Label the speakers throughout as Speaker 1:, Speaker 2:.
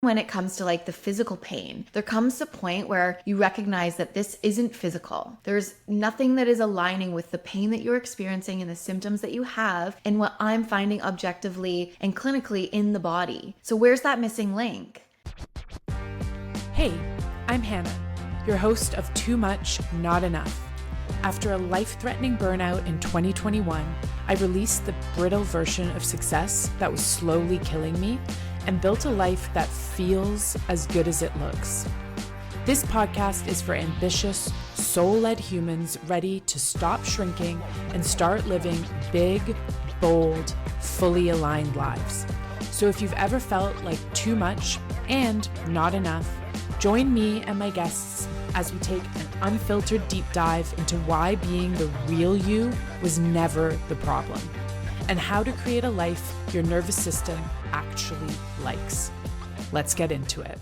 Speaker 1: When it comes to like the physical pain, there comes a point where you recognize that this isn't physical. There's nothing that is aligning with the pain that you're experiencing and the symptoms that you have and what I'm finding objectively and clinically in the body. So where's that missing link?
Speaker 2: Hey, I'm Hannah, your host of Too Much, Not Enough. After a life-threatening burnout in 2021, I released the brittle version of success that was slowly killing me and built a life that feels as good as it looks. This podcast is for ambitious, soul-led humans ready to stop shrinking and start living big, bold, fully aligned lives. So if you've ever felt like too much and not enough, join me and my guests as we take an unfiltered deep dive into why being the real you was never the problem, and how to create a life your nervous system actually likes. Let's get into it.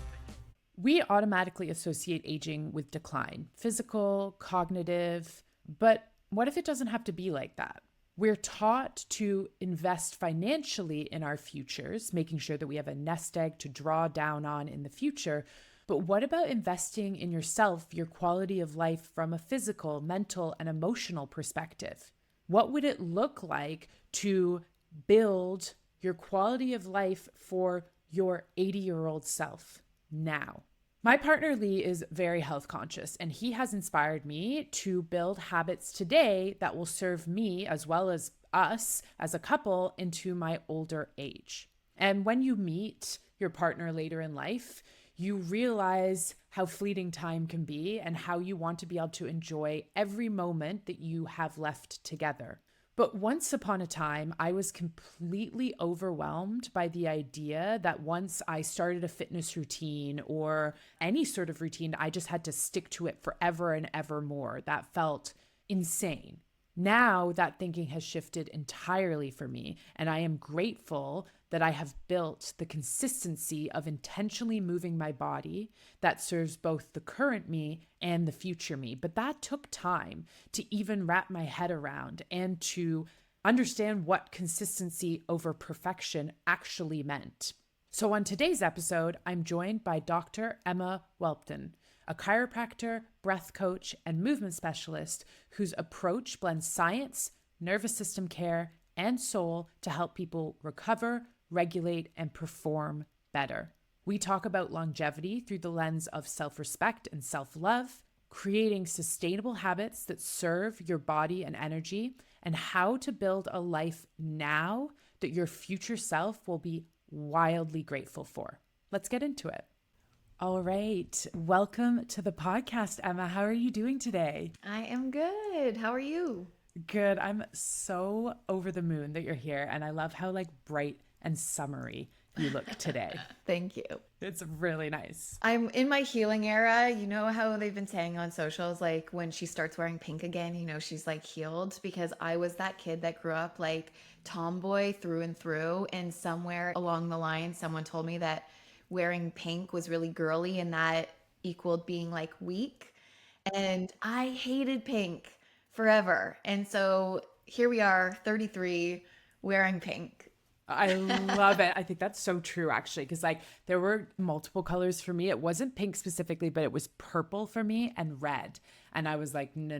Speaker 2: We automatically associate aging with decline, physical, cognitive, but what if it doesn't have to be like that? We're taught to invest financially in our futures, making sure that we have a nest egg to draw down on in the future. But what about investing in yourself, your quality of life from a physical, mental, and emotional perspective? What would it look like to build your quality of life for your 80-year-old self now? My partner Lee is very health conscious, and he has inspired me to build habits today that will serve me as well as us as a couple into my older age. And when you meet your partner later in life, you realize how fleeting time can be and how you want to be able to enjoy every moment that you have left together. But once upon a time, I was completely overwhelmed by the idea that once I started a fitness routine or any sort of routine, I just had to stick to it forever and ever more. That felt insane. Now that thinking has shifted entirely for me, and I am grateful that I have built the consistency of intentionally moving my body that serves both the current me and the future me. But that took time to even wrap my head around and to understand what consistency over perfection actually meant. So on today's episode, I'm joined by Dr. Emma Whelpton, a chiropractor, breath coach, and movement specialist whose approach blends science, nervous system care, and soul to help people recover, regulate, and perform better. We talk about longevity through the lens of self-respect and self-love, creating sustainable habits that serve your body and energy, and how to build a life now that your future self will be wildly grateful for. Let's get into it. All right. Welcome to the podcast, Emma. How are you doing today?
Speaker 1: I am good. How are you?
Speaker 2: Good. I'm so over the moon that you're here, and I love how like bright and summery you look today.
Speaker 1: Thank you.
Speaker 2: It's really nice.
Speaker 1: I'm in my healing era. You know how they've been saying on socials, like when she starts wearing pink again, you know, she's like healed, because I was that kid that grew up like tomboy through and through. And somewhere along the line, someone told me that wearing pink was really girly and that equaled being like weak. And I hated pink forever. And so here we are, 33, wearing pink.
Speaker 2: I love it. I think that's so true, actually, because like there were multiple colors for me. It wasn't pink specifically, but it was purple for me and red. And I was like, no,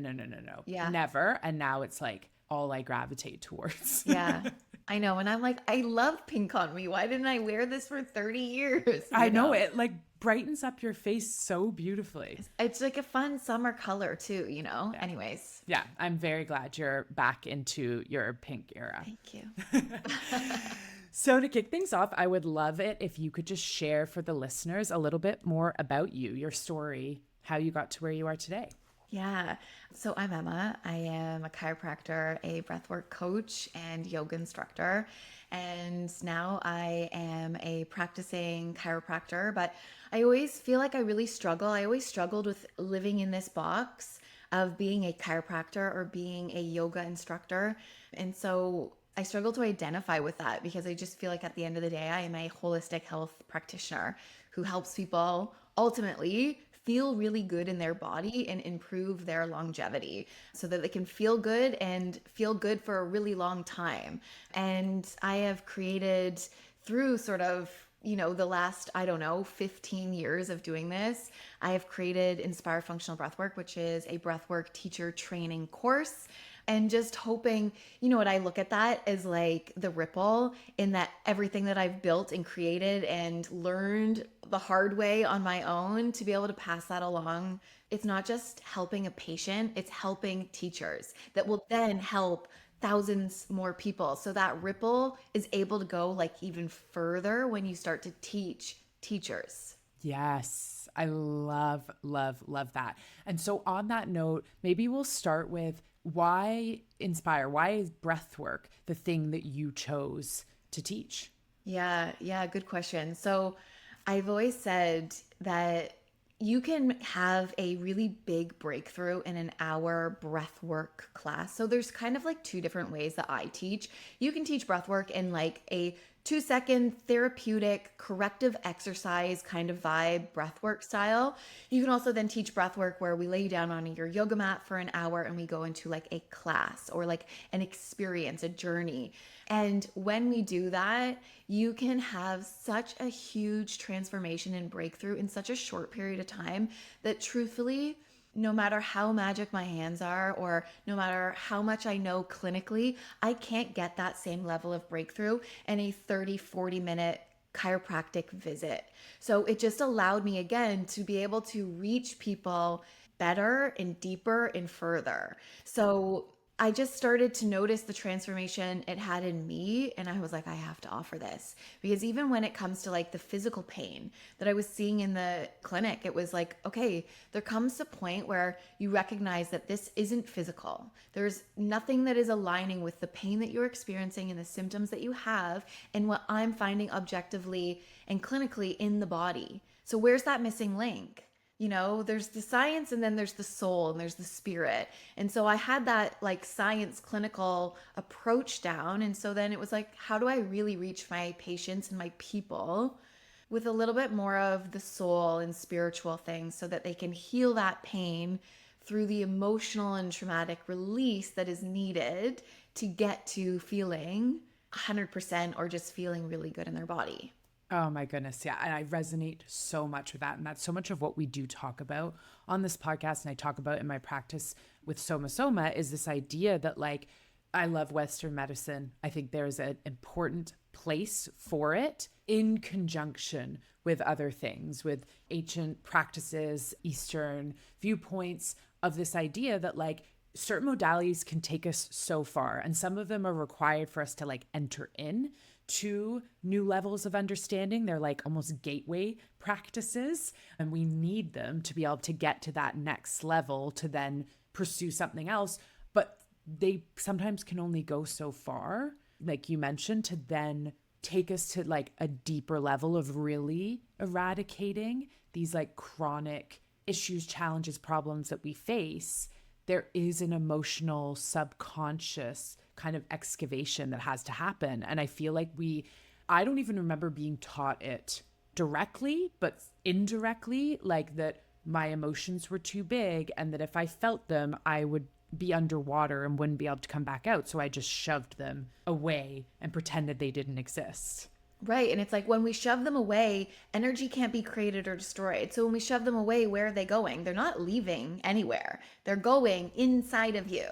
Speaker 1: Yeah.
Speaker 2: never. And now it's like all I gravitate towards.
Speaker 1: Yeah, I know. And I'm like, I love pink on me. Why didn't I wear this for 30 years?
Speaker 2: I know it like brightens up your face so beautifully.
Speaker 1: It's like a fun summer color too, you know? Yeah. Anyways.
Speaker 2: Yeah, I'm very glad you're back into your pink era.
Speaker 1: Thank you.
Speaker 2: So to kick things off, I would love it if you could just share for the listeners a little bit more about you, your story, how you got to where you are today.
Speaker 1: Yeah. So I'm Emma. I am a chiropractor, a breathwork coach, and yoga instructor. And now I am a practicing chiropractor, but I always feel like I really struggle. I always struggled with living in this box of being a chiropractor or being a yoga instructor. And so I struggle to identify with that because I just feel like at the end of the day, I am a holistic health practitioner who helps people ultimately feel really good in their body and improve their longevity so that they can feel good and feel good for a really long time. And I have created, through sort of the last, I don't know, 15 years of doing this, I have created Inspire Functional Breathwork, which is a breathwork teacher training course. And just hoping, what I look at that as like the ripple in that everything that I've built and created and learned the hard way on my own to be able to pass that along. It's not just helping a patient, it's helping teachers that will then help thousands more people. So that ripple is able to go like even further when you start to teach teachers.
Speaker 2: Yes, I love, love, love that. And so, on that note, maybe we'll start with why Inspire? Why is breath work the thing that you chose to teach?
Speaker 1: Yeah, good question. So I've always said that you can have a really big breakthrough in an hour breath work class. So there's kind of like two different ways that I teach. You can teach breath work in like a 2-second therapeutic corrective exercise kind of vibe breathwork style. You can also then teach breathwork where we lay you down on your yoga mat for an hour and we go into like a class or like an experience, a journey. And when we do that, you can have such a huge transformation and breakthrough in such a short period of time that truthfully, no matter how magic my hands are, or no matter how much I know clinically, I can't get that same level of breakthrough in a 30-40 minute chiropractic visit. So it just allowed me again to be able to reach people better and deeper and further. So I just started to notice the transformation it had in me. And I was like, I have to offer this. Because even when it comes to like the physical pain that I was seeing in the clinic, it was like, okay, there comes a point where you recognize that this isn't physical. There's nothing that is aligning with the pain that you're experiencing and the symptoms that you have and what I'm finding objectively and clinically in the body. So where's that missing link? There's the science and then there's the soul and there's the spirit. And so I had that like science clinical approach down. And so then it was like, how do I really reach my patients and my people with a little bit more of the soul and spiritual things so that they can heal that pain through the emotional and traumatic release that is needed to get to feeling 100% or just feeling really good in their body.
Speaker 2: Oh my goodness. Yeah. And I resonate so much with that. And that's so much of what we do talk about on this podcast. And I talk about in my practice with Soma is this idea that like, I love Western medicine. I think there's an important place for it in conjunction with other things, with ancient practices, Eastern viewpoints of this idea that like certain modalities can take us so far. And some of them are required for us to like enter in to new levels of understanding. They're like almost gateway practices, and we need them to be able to get to that next level to then pursue something else. But they sometimes can only go so far, like you mentioned, to then take us to like a deeper level of really eradicating these like chronic issues, challenges, problems that we face. There is an emotional, subconscious kind of excavation that has to happen. And I feel like I don't even remember being taught it directly, but indirectly, like that my emotions were too big and that if I felt them, I would be underwater and wouldn't be able to come back out. So I just shoved them away and pretended they didn't exist.
Speaker 1: Right. And it's like when we shove them away, energy can't be created or destroyed. So when we shove them away, where are they going? They're not leaving anywhere. They're going inside of you.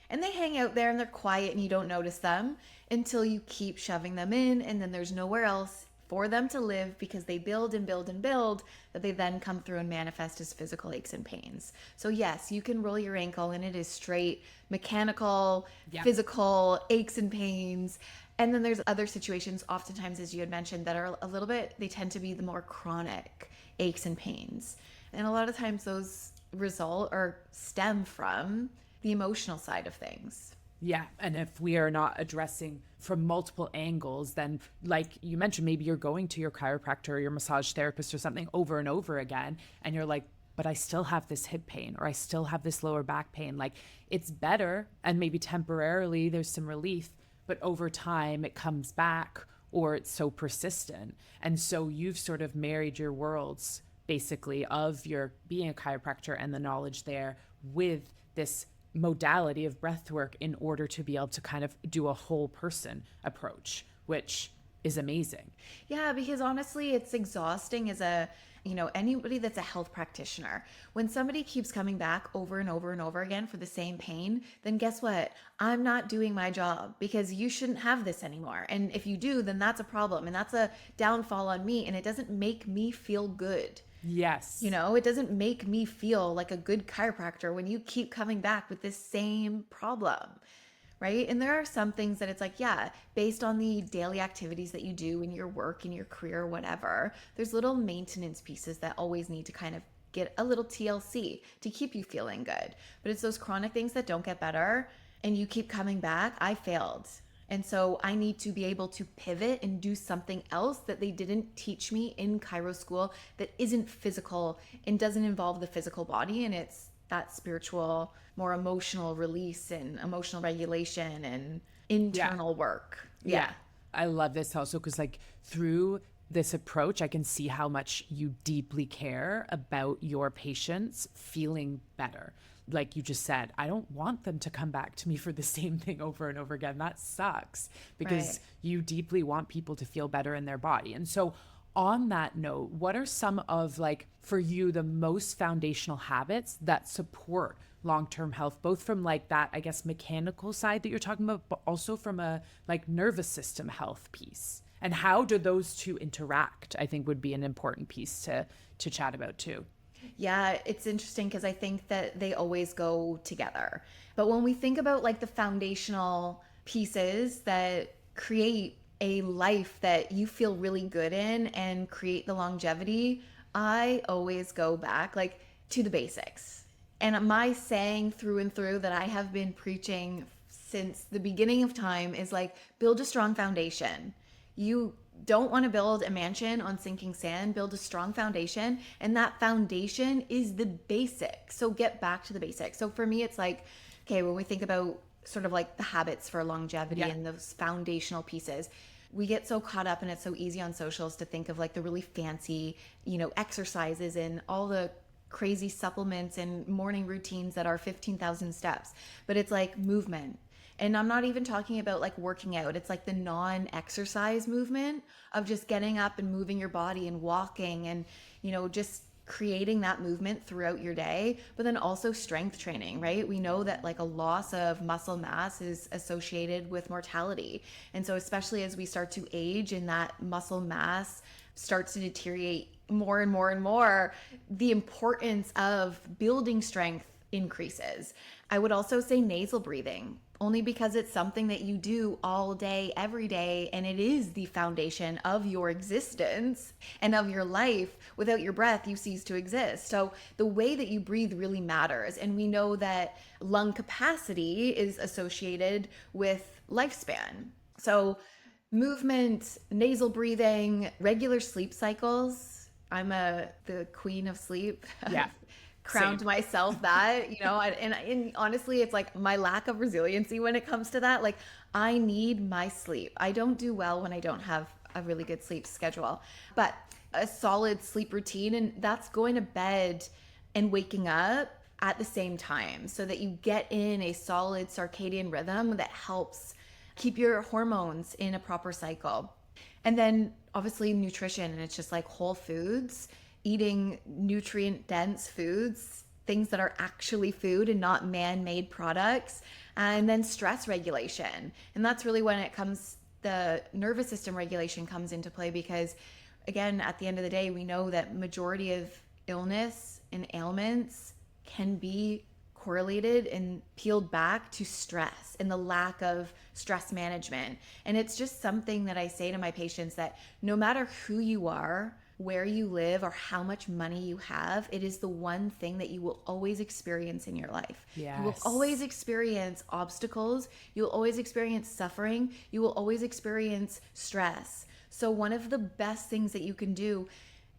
Speaker 1: And they hang out there and they're quiet and you don't notice them until you keep shoving them in. And then there's nowhere else for them to live because they build and build and build that they then come through and manifest as physical aches and pains. So yes, you can roll your ankle and it is straight mechanical, physical aches and pains. And then there's other situations, oftentimes, as you had mentioned, that are a little bit, they tend to be the more chronic aches and pains. And a lot of times those result or stem from the emotional side of things.
Speaker 2: Yeah. And if we are not addressing from multiple angles, then like you mentioned, maybe you're going to your chiropractor or your massage therapist or something over and over again. And you're like, but I still have this hip pain or I still have this lower back pain. Like it's better. And maybe temporarily there's some relief, but over time it comes back or it's so persistent. And so you've sort of married your worlds basically of your being a chiropractor and the knowledge there with this modality of breath work in order to be able to kind of do a whole person approach, which is amazing.
Speaker 1: Yeah, because honestly, it's exhausting as anybody that's a health practitioner. When somebody keeps coming back over and over and over again for the same pain, then guess what? I'm not doing my job because you shouldn't have this anymore. And if you do, then that's a problem and that's a downfall on me. And it doesn't make me feel good.
Speaker 2: Yes.
Speaker 1: It doesn't make me feel like a good chiropractor when you keep coming back with this same problem. Right. And there are some things that it's like, yeah, based on the daily activities that you do in your work, in your career, whatever, there's little maintenance pieces that always need to kind of get a little TLC to keep you feeling good. But it's those chronic things that don't get better and you keep coming back. I failed. And so I need to be able to pivot and do something else that they didn't teach me in chiro school that isn't physical and doesn't involve the physical body. And it's that spiritual, more emotional release and emotional regulation and internal work. Yeah.
Speaker 2: I love this also because like through this approach, I can see how much you deeply care about your patients feeling better. Like you just said, I don't want them to come back to me for the same thing over and over again. That sucks because you deeply want people to feel better in their body. And so on that note, what are some of like, for you, the most foundational habits that support long-term health, both from like that, I guess, mechanical side that you're talking about, but also from a like nervous system health piece? And how do those two interact, I think would be an important piece to chat about too.
Speaker 1: Yeah, it's interesting because I think that they always go together. But when we think about like the foundational pieces that create a life that you feel really good in and create the longevity, I always go back like to the basics. And my saying through and through that I have been preaching since the beginning of time is like, build a strong foundation. You don't want to build a mansion on sinking sand, build a strong foundation. And that foundation is the basic. So get back to the basics. So for me, it's like, okay, when we think about sort of like the habits for longevity and those foundational pieces, we get so caught up and it's so easy on socials to think of like the really fancy, exercises and all the crazy supplements and morning routines that are 15,000 steps. But it's like movement. And I'm not even talking about like working out. It's like the non-exercise movement of just getting up and moving your body and walking and, just creating that movement throughout your day. But then also strength training, right? We know that like a loss of muscle mass is associated with mortality. And so especially as we start to age and that muscle mass starts to deteriorate more and more and more, the importance of building strength increases. I would also say nasal breathing, only because it's something that you do all day, every day, and it is the foundation of your existence and of your life. Without your breath, you cease to exist. So the way that you breathe really matters. And we know that lung capacity is associated with lifespan. So movement, nasal breathing, regular sleep cycles. I'm the queen of sleep.
Speaker 2: Yeah.
Speaker 1: Crowned
Speaker 2: Same.
Speaker 1: myself that, and honestly, it's like my lack of resiliency when it comes to that. Like, I need my sleep. I don't do well when I don't have a really good sleep schedule, but a solid sleep routine, and that's going to bed and waking up at the same time so that you get in a solid circadian rhythm that helps keep your hormones in a proper cycle. And then obviously nutrition, and it's just like whole foods, eating nutrient dense foods, things that are actually food and not man-made products, and then stress regulation. And that's really when the nervous system regulation comes into play, because again, at the end of the day, we know that majority of illness and ailments can be correlated and peeled back to stress and the lack of stress management. And it's just something that I say to my patients, that no matter who you are, where you live, or how much money you have, it is the one thing that you will always experience in your life.
Speaker 2: Yes.
Speaker 1: You will always experience obstacles. You'll always experience suffering. You will always experience stress. So one of the best things that you can do,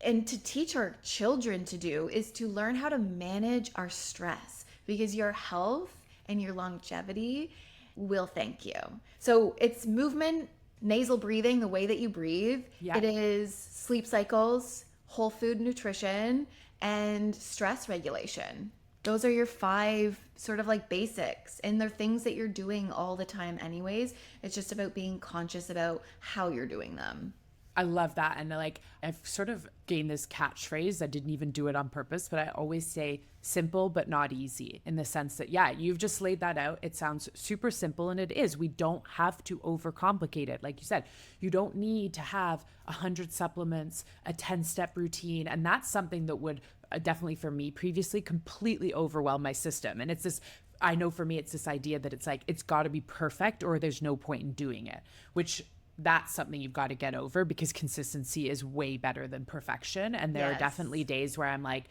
Speaker 1: and to teach our children to do, is to learn how to manage our stress, because your health and your longevity will thank you. So it's movement, nasal breathing, the way that you breathe.
Speaker 2: Yeah.
Speaker 1: It is sleep cycles, whole food nutrition, and stress regulation. Those are your 5 sort of like basics, and they're things that you're doing all the time anyways. It's just about being conscious about how you're doing them.
Speaker 2: I love that. And like, I've sort of gained this catchphrase. I didn't even do it on purpose, but I always say simple, but not easy, in the sense that, yeah, you've just laid that out. It sounds super simple, and it is. We don't have to overcomplicate it. Like you said, you don't need to have 100 supplements, a 10-step routine. And that's something that would definitely, for me previously, completely overwhelm my system. And it's this, I know for me, it's this idea that it's like, it's got to be perfect or there's no point in doing it, which that's something you've got to get over, because consistency is way better than perfection. And there are definitely days where I'm like,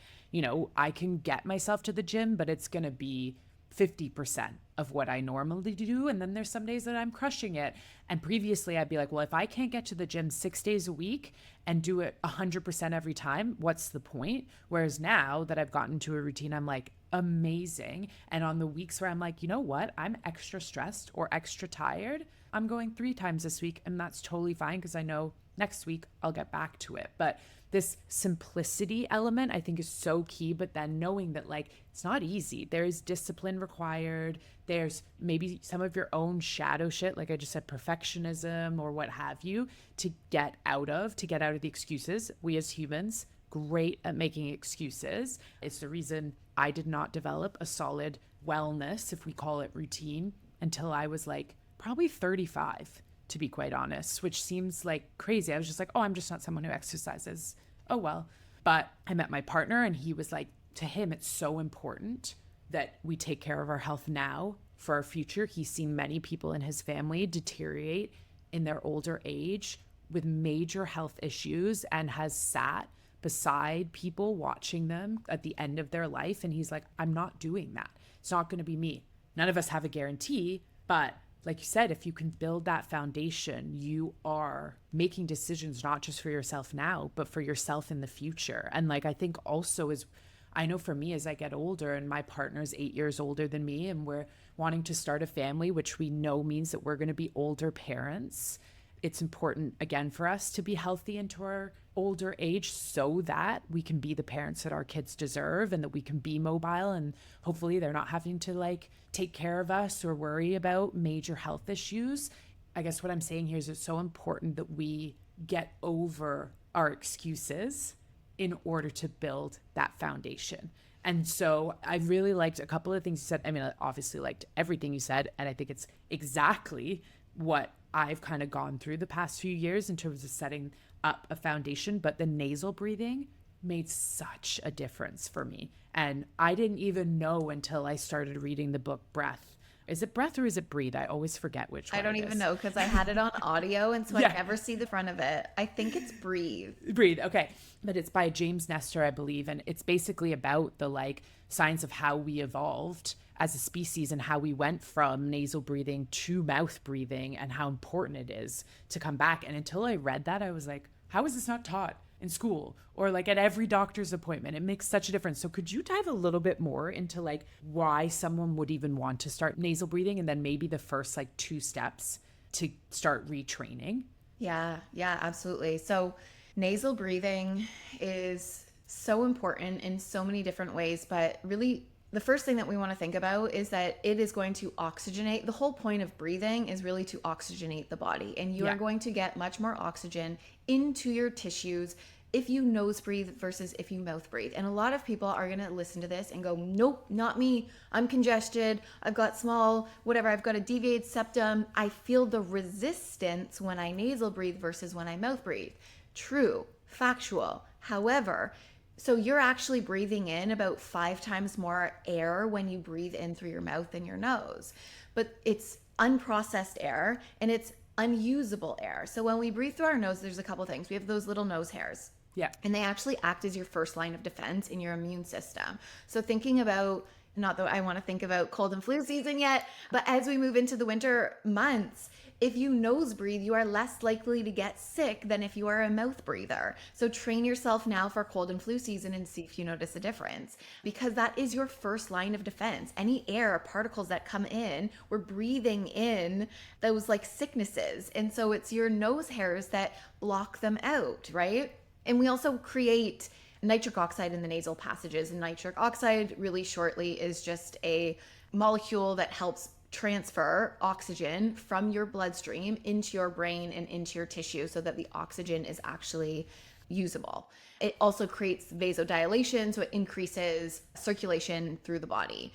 Speaker 2: I can get myself to the gym, but it's going to be 50% of what I normally do. And then there's some days that I'm crushing it. And previously I'd be like, well, if I can't get to the gym 6 days a week and do it 100% every time, what's the point? Whereas now that I've gotten to a routine, I'm like, amazing. And on the weeks where I'm like, you know what, I'm extra stressed or extra tired, I'm going 3 times this week, and that's totally fine, because I know next week I'll get back to it. But this simplicity element, I think, is so key. But then knowing that, like, it's not easy. There is discipline required. There's maybe some of your own shadow shit, like I just said, perfectionism or what have you, to get out of the excuses. We as humans, great at making excuses. It's the reason I did not develop a solid wellness, if we call it routine, until I was like probably 35, to be quite honest, which seems like crazy. I was just like, oh, I'm just not someone who exercises. Oh, well. But I met my partner, and he was like, to him, it's so important that we take care of our health now for our future. He's seen many people in his family deteriorate in their older age with major health issues, and has sat beside people watching them at the end of their life. And he's like, I'm not doing that. It's not going to be me. None of us have a guarantee, but like you said, if you can build that foundation, you are making decisions not just for yourself now, but for yourself in the future. And like, I think also is, I know for me, as I get older, and my partner's 8 years older than me, and we're wanting to start a family, which we know means that we're going to be older parents. It's important, again, for us to be healthy into our older age, so that we can be the parents that our kids deserve, and that we can be mobile, and hopefully they're not having to like take care of us or worry about major health issues. I guess what I'm saying here is it's so important that we get over our excuses in order to build that foundation. And so I really liked a couple of things you said. I mean, I obviously liked everything you said, and I think it's exactly what I've kind of gone through the past few years in terms of setting up a foundation. But the nasal breathing made such a difference for me. And I didn't even know until I started reading the book Breath. Is it Breath or is it Breathe? I always forget which one.
Speaker 1: I don't even know, because I had it on audio, and so I never see the front of it. I think it's Breathe.
Speaker 2: Breathe, okay. But it's by James Nestor, I believe. And it's basically about the like science of how we evolved as a species, and how we went from nasal breathing to mouth breathing, and how important it is to come back. And until I read that, I was like, how is this not taught in school or like at every doctor's appointment? It makes such a difference. So could you dive a little bit more into like why someone would even want to start nasal breathing, and then maybe the first like 2 steps to start retraining?
Speaker 1: Yeah, absolutely. So nasal breathing is so important in so many different ways, but really the first thing that we want to think about is that it is going to oxygenate. The whole point of breathing is really to oxygenate the body, and you are going to get much more oxygen into your tissues if you nose breathe versus if you mouth breathe. And a lot of people are going to listen to this and go, nope, not me. I'm congested. I've got small, whatever. I've got a deviated septum. I feel the resistance when I nasal breathe versus when I mouth breathe. True, factual. However, so you're actually breathing in about 5 times more air when you breathe in through your mouth than your nose. But it's unprocessed air, and it's unusable air. So when we breathe through our nose, there's a couple things. We have those little nose hairs.
Speaker 2: Yeah.
Speaker 1: And they actually act as your first line of defense in your immune system. So thinking about, not that I want to think about cold and flu season yet, but as we move into the winter months, if you nose breathe, you are less likely to get sick than if you are a mouth breather. So train yourself now for cold and flu season and see if you notice a difference, because that is your first line of defense. Any air particles that come in, we're breathing in those like sicknesses. And so it's your nose hairs that block them out, right? And we also create nitric oxide in the nasal passages. And nitric oxide, really shortly, is just a molecule that helps transfer oxygen from your bloodstream into your brain and into your tissue so that the oxygen is actually usable. It also creates vasodilation, so it increases circulation through the body.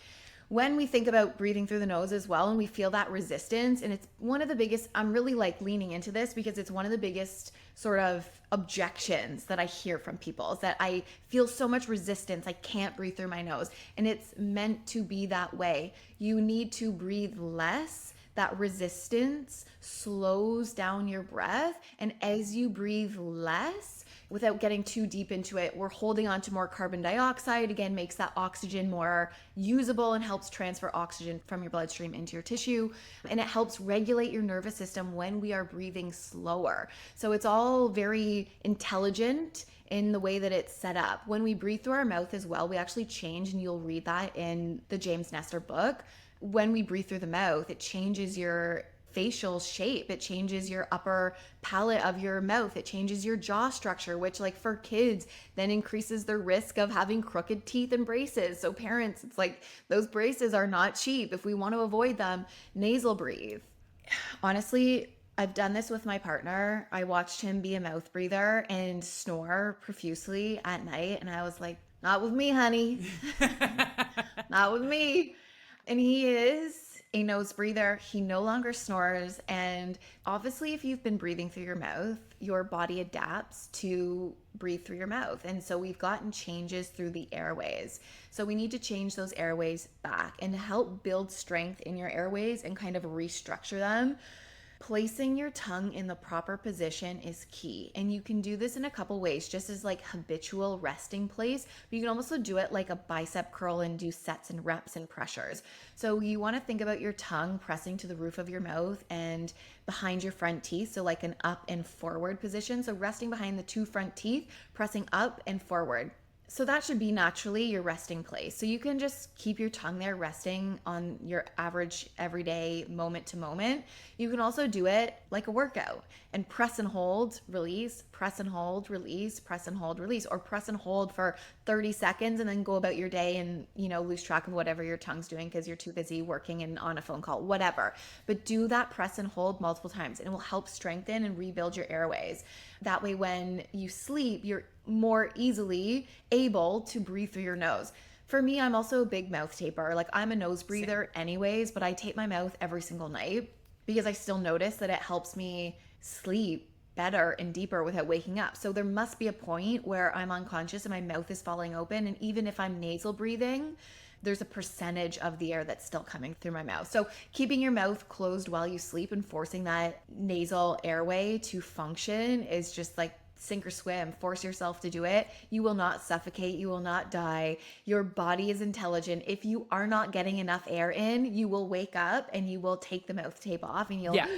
Speaker 1: When we think about breathing through the nose as well, and we feel that resistance, and it's one of the biggest, I'm really like leaning into this because it's one of the biggest sort of objections that I hear from people, is that I feel so much resistance. I can't breathe through my nose. And it's meant to be that way. You need to breathe less. That resistance slows down your breath. And as you breathe less, without getting too deep into it, we're holding on to more carbon dioxide. Again, makes that oxygen more usable and helps transfer oxygen from your bloodstream into your tissue. And it helps regulate your nervous system when we are breathing slower. So it's all very intelligent in the way that it's set up. When we breathe through our mouth as well, we actually change, and you'll read that in the James Nestor book. When we breathe through the mouth, it changes your facial shape. It changes your upper palate of your mouth. It changes your jaw structure, which like for kids then increases their risk of having crooked teeth and braces. So parents, it's like those braces are not cheap. If we want to avoid them, nasal breathe. Honestly, I've done this with my partner. I watched him be a mouth breather and snore profusely at night. And I was like, not with me, honey. Not with me. And he is a nose breather. He no longer snores. And obviously, if you've been breathing through your mouth, your body adapts to breathe through your mouth. And so we've gotten changes through the airways. So we need to change those airways back and help build strength in your airways and kind of restructure them. Placing your tongue in the proper position is key. And you can do this in a couple ways, just as like habitual resting place, but you can also do it like a bicep curl and do sets and reps and pressures. So you want to think about your tongue pressing to the roof of your mouth and behind your front teeth. So like an up and forward position. So resting behind the two front teeth, pressing up and forward. So that should be naturally your resting place. So you can just keep your tongue there resting on your average everyday moment to moment. You can also do it like a workout and press and hold, release, press and hold, release, press and hold, release, or press and hold for 30 seconds and then go about your day and, lose track of whatever your tongue's doing because you're too busy working and on a phone call, whatever. But do that press and hold multiple times and it will help strengthen and rebuild your airways. That way, when you sleep, you're more easily able to breathe through your nose. For me, I'm also a big mouth taper. Like I'm a nose breather anyways, but I tape my mouth every single night because I still notice that it helps me sleep better and deeper without waking up. So there must be a point where I'm unconscious and my mouth is falling open. And even if I'm nasal breathing, there's a percentage of the air that's still coming through my mouth. So keeping your mouth closed while you sleep and forcing that nasal airway to function is just like sink or swim. Force yourself to do it. You will not suffocate. You will not die. Your body is intelligent. If you are not getting enough air in, you will wake up and you will take the mouth tape off and you'll... Yeah.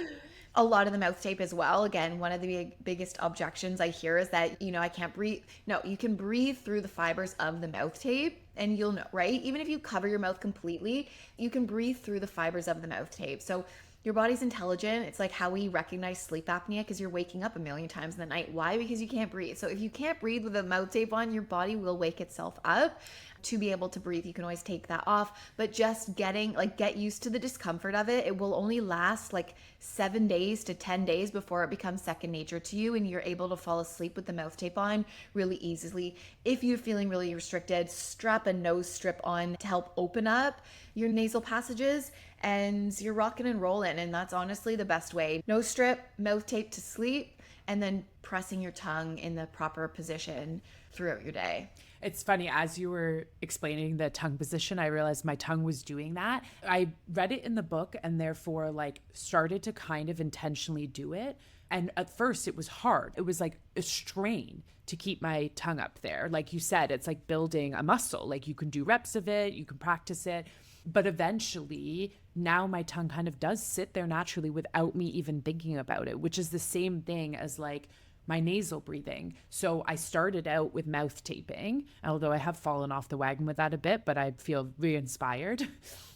Speaker 1: A lot of the mouth tape as well. Again, one of the biggest objections I hear is that, I can't breathe. No, you can breathe through the fibers of the mouth tape and you'll know, right? Even if you cover your mouth completely, you can breathe through the fibers of the mouth tape. So your body's intelligent. It's like how we recognize sleep apnea because you're waking up a million times in the night. Why? Because you can't breathe. So if you can't breathe with a mouth tape on, your body will wake itself up to be able to breathe. You can always take that off, but just get used to the discomfort of it. It will only last like 7 days to 10 days before it becomes second nature to you and you're able to fall asleep with the mouth tape on really easily. If you're feeling really restricted, strap a nose strip on to help open up your nasal passages and you're rocking and rolling. And that's honestly the best way. Nose strip, mouth tape to sleep, and then pressing your tongue in the proper position throughout your day.
Speaker 2: It's funny, as you were explaining the tongue position, I realized my tongue was doing that. I read it in the book and therefore started to kind of intentionally do it. And at first it was hard. It was like a strain to keep my tongue up there. Like you said, it's like building a muscle. Like you can do reps of it, you can practice it. But eventually, now my tongue kind of does sit there naturally without me even thinking about it, which is the same thing as like my nasal breathing. So I started out with mouth taping, although I have fallen off the wagon with that a bit, but I feel re-inspired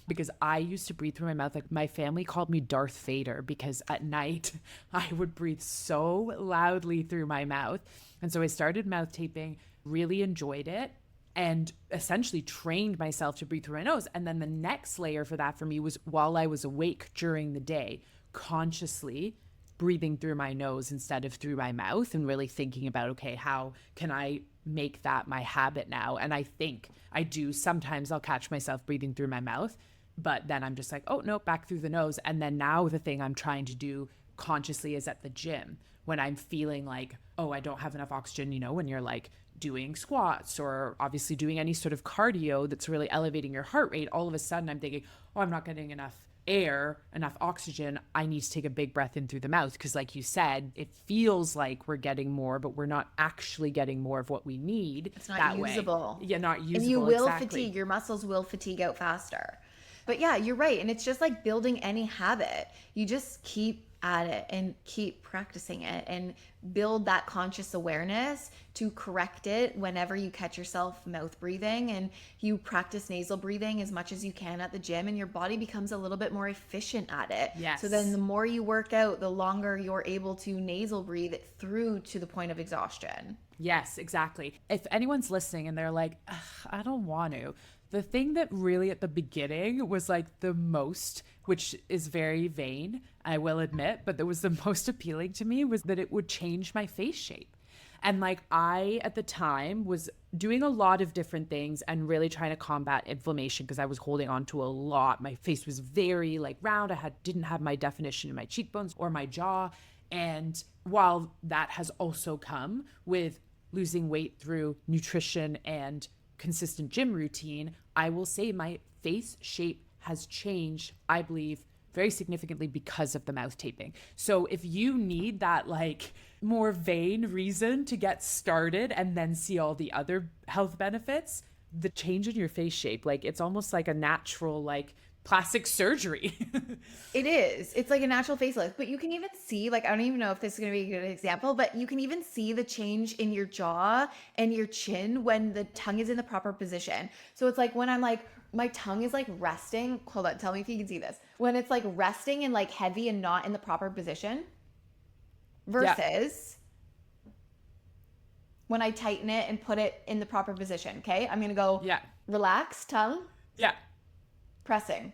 Speaker 2: because I used to breathe through my mouth. Like my family called me Darth Vader because at night I would breathe so loudly through my mouth. And so I started mouth taping, really enjoyed it and essentially trained myself to breathe through my nose. And then the next layer for that for me was while I was awake during the day, consciously breathing through my nose instead of through my mouth, and really thinking about, okay, how can I make that my habit now? And I think I do. Sometimes I'll catch myself breathing through my mouth, but then I'm just like, oh no, back through the nose. And then now the thing I'm trying to do consciously is at the gym when I'm feeling like, oh, I don't have enough oxygen, when you're like doing squats or obviously doing any sort of cardio that's really elevating your heart rate, all of a sudden I'm thinking, oh, I'm not getting enough air, enough oxygen. I need to take a big breath in through the mouth. Because like you said, it feels like we're getting more, but we're not actually getting more of what we need.
Speaker 1: It's not usable.
Speaker 2: Yeah, not usable.
Speaker 1: And you will
Speaker 2: exactly.
Speaker 1: fatigue. Your muscles will fatigue out faster. But yeah, you're right. And it's just like building any habit. You just keep at it and keep practicing it and build that conscious awareness to correct it whenever you catch yourself mouth breathing, and you practice nasal breathing as much as you can at the gym, and your body becomes a little bit more efficient at it.
Speaker 2: Yes.
Speaker 1: So then the more you work out, the longer you're able to nasal breathe it through to the point of exhaustion.
Speaker 2: Yes, exactly. If anyone's listening and they're like, I don't want to, the thing that really at the beginning was like the most, which is very vain, I will admit, but that was the most appealing to me, was that it would change my face shape. And like I, at the time, was doing a lot of different things and really trying to combat inflammation because I was holding on to a lot. My face was very like round. Didn't have my definition in my cheekbones or my jaw. And while that has also come with losing weight through nutrition and consistent gym routine, I will say my face shape has changed, I believe, very significantly because of the mouth taping. So if you need that like more vain reason to get started and then see all the other health benefits, the change in your face shape, like it's almost like a natural like plastic surgery.
Speaker 1: It is. It's like a natural facelift, but you can even see, like, I don't even know if this is going to be a good example, but you can even see the change in your jaw and your chin when the tongue is in the proper position. So it's like when I'm like, my tongue is like resting. Hold on. Tell me if you can see this. When it's like resting and like heavy and not in the proper position versus when I tighten it and put it in the proper position. Okay. I'm going to go relax tongue.
Speaker 2: Yeah.
Speaker 1: Pressing.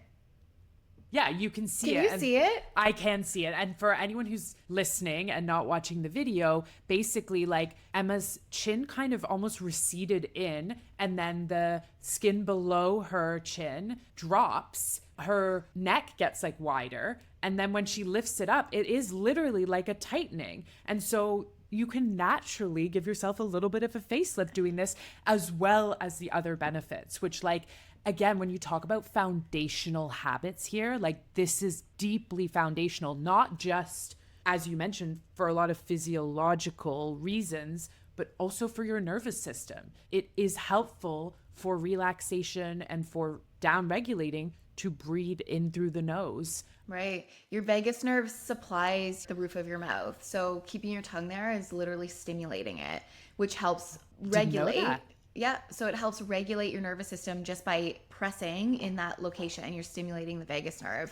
Speaker 2: Yeah, you can see
Speaker 1: it. Can you see it?
Speaker 2: I can see it. And for anyone who's listening and not watching the video, basically like Emma's chin kind of almost receded in, and then the skin below her chin drops. Her neck gets like wider. And then when she lifts it up, it is literally like a tightening. And so you can naturally give yourself a little bit of a facelift doing this, as well as the other benefits, which like, again, when you talk about foundational habits here, like this is deeply foundational, not just, as you mentioned, for a lot of physiological reasons, but also for your nervous system. It is helpful for relaxation and for down-regulating to breathe in through the nose.
Speaker 1: Right. Your vagus nerve supplies the roof of your mouth. So keeping your tongue there is literally stimulating it, which helps regulate. Yeah, so it helps regulate your nervous system just by pressing in that location, and you're stimulating the vagus nerve.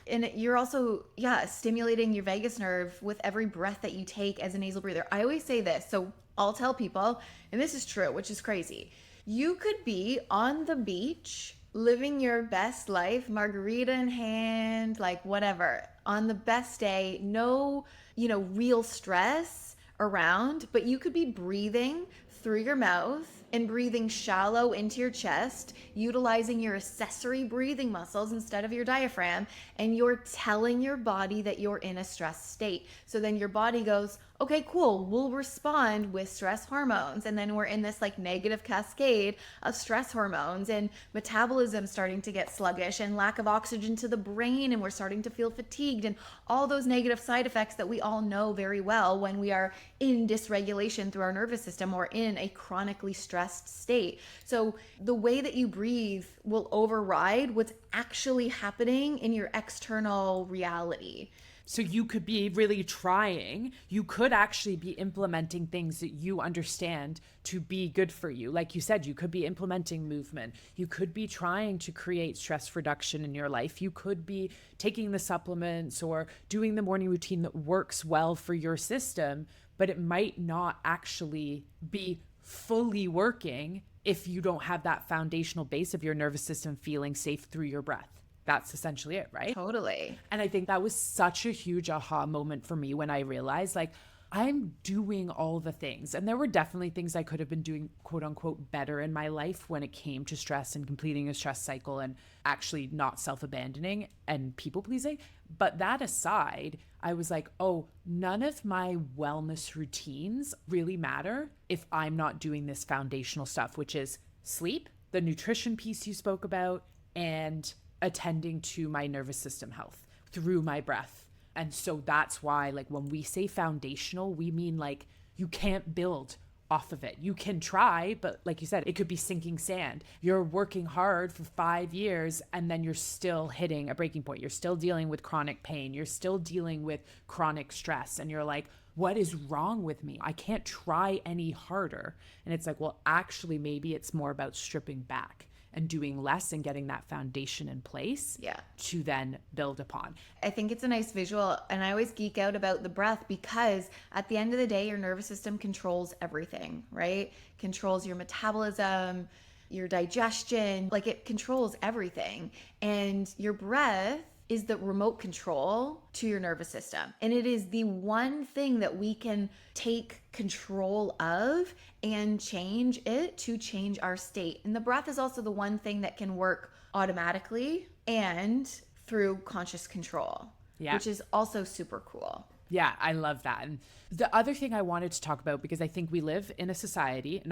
Speaker 1: And you're also, stimulating your vagus nerve with every breath that you take as a nasal breather. I always say this, so I'll tell people, and this is true, which is crazy. You could be on the beach, living your best life, margarita in hand, like whatever, on the best day, no, real stress around, but you could be breathing through your mouth and breathing shallow into your chest, utilizing your accessory breathing muscles instead of your diaphragm, and you're telling your body that you're in a stress state. So then your body goes, okay, cool, we'll respond with stress hormones. And then we're in this like negative cascade of stress hormones, and metabolism starting to get sluggish, and lack of oxygen to the brain, and we're starting to feel fatigued, and all those negative side effects that we all know very well when we are in dysregulation through our nervous system or in a chronically stressed state. So the way that you breathe will override what's actually happening in your external reality.
Speaker 2: So you could be really trying, you could actually be implementing things that you understand to be good for you. Like you said, you could be implementing movement. You could be trying to create stress reduction in your life. You could be taking the supplements or doing the morning routine that works well for your system, but it might not actually be fully working if you don't have that foundational base of your nervous system feeling safe through your breath. That's essentially it, right?
Speaker 1: Totally.
Speaker 2: And I think that was such a huge aha moment for me when I realized, like, I'm doing all the things. And there were definitely things I could have been doing, quote unquote, better in my life when it came to stress and completing a stress cycle and actually not self abandoning and people pleasing. But that aside, I was like, oh, none of my wellness routines really matter if I'm not doing this foundational stuff, which is sleep, the nutrition piece you spoke about, and attending to my nervous system health through my breath. And so that's why, like, when we say foundational, we mean like you can't build off of it. You can try, but like you said, it could be sinking sand. You're working hard for 5 years and then you're still hitting a breaking point. You're still dealing with chronic pain. You're still dealing with chronic stress. And you're like, what is wrong with me? I can't try any harder. And it's like, well, actually, maybe it's more about stripping back and doing less and getting that foundation in place to then build upon.
Speaker 1: I think it's a nice visual, and I always geek out about the breath because at the end of the day, your nervous system controls everything, right? Controls your metabolism, your digestion, like it controls everything. And your breath is the remote control to your nervous system. And it is the one thing that we can take control of and change it to change our state. And the breath is also the one thing that can work automatically and through conscious control, which is also super cool.
Speaker 2: Yeah, I love that. And the other thing I wanted to talk about, because I think we live in a society,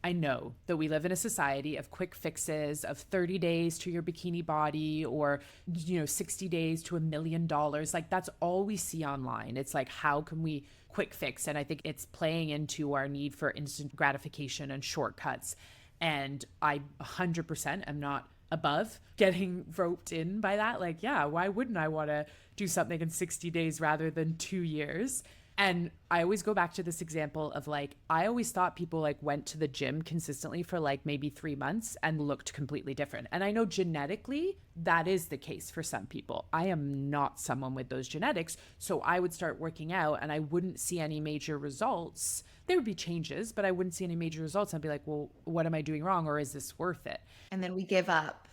Speaker 2: I know that we live in a society of quick fixes, of 30 days to your bikini body, or, 60 days to $1 million. Like, that's all we see online. It's like, how can we quick fix? And I think it's playing into our need for instant gratification and shortcuts. And I 100% am not above getting roped in by that. Like, yeah, why wouldn't I want to do something in 60 days rather than 2 years? And I always go back to this example of like, I always thought people like went to the gym consistently for like maybe 3 months and looked completely different. And I know genetically that is the case for some people. I am not someone with those genetics. So I would start working out and I wouldn't see any major results. There would be changes, but I wouldn't see any major results. I'd be like, well, what am I doing wrong? Or is this worth it?
Speaker 1: And then we give up.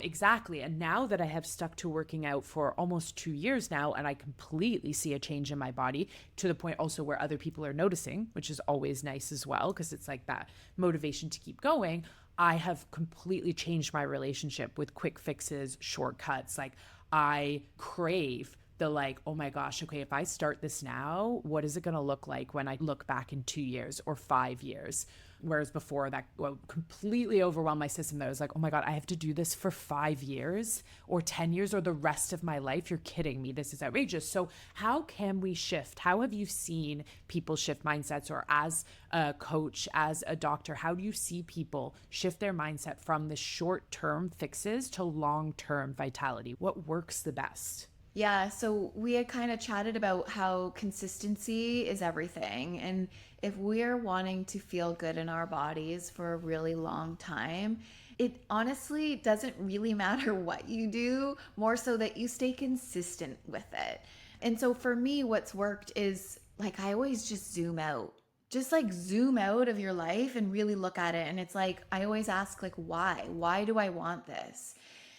Speaker 2: Exactly. And now that I have stuck to working out for almost 2 years now, and I completely see a change in my body to the point also where other people are noticing, which is always nice as well, because it's like that motivation to keep going. I have completely changed my relationship with quick fixes, shortcuts. Like, I crave the like, oh my gosh, okay, if I start this now, what is it going to look like when I look back in 2 years or 5 years? Whereas before that completely overwhelmed my system. That I was like, oh my God, I have to do this for 5 years or 10 years or the rest of my life. You're kidding me. This is outrageous. So how can we shift? How have you seen people shift mindsets, or as a coach, as a doctor, how do you see people shift their mindset from the short-term fixes to long-term vitality? What works the best?
Speaker 1: Yeah, so we had kind of chatted about how consistency is everything. And if we're wanting to feel good in our bodies for a really long time, it honestly doesn't really matter what you do, more so that you stay consistent with it. And so for me, what's worked is like I always just zoom out. Just like zoom out of your life and really look at it. And it's like, I always ask, like, why? Why do I want this?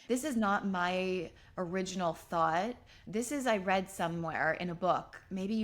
Speaker 1: This is not my original thought. This is, I read somewhere in a book, maybe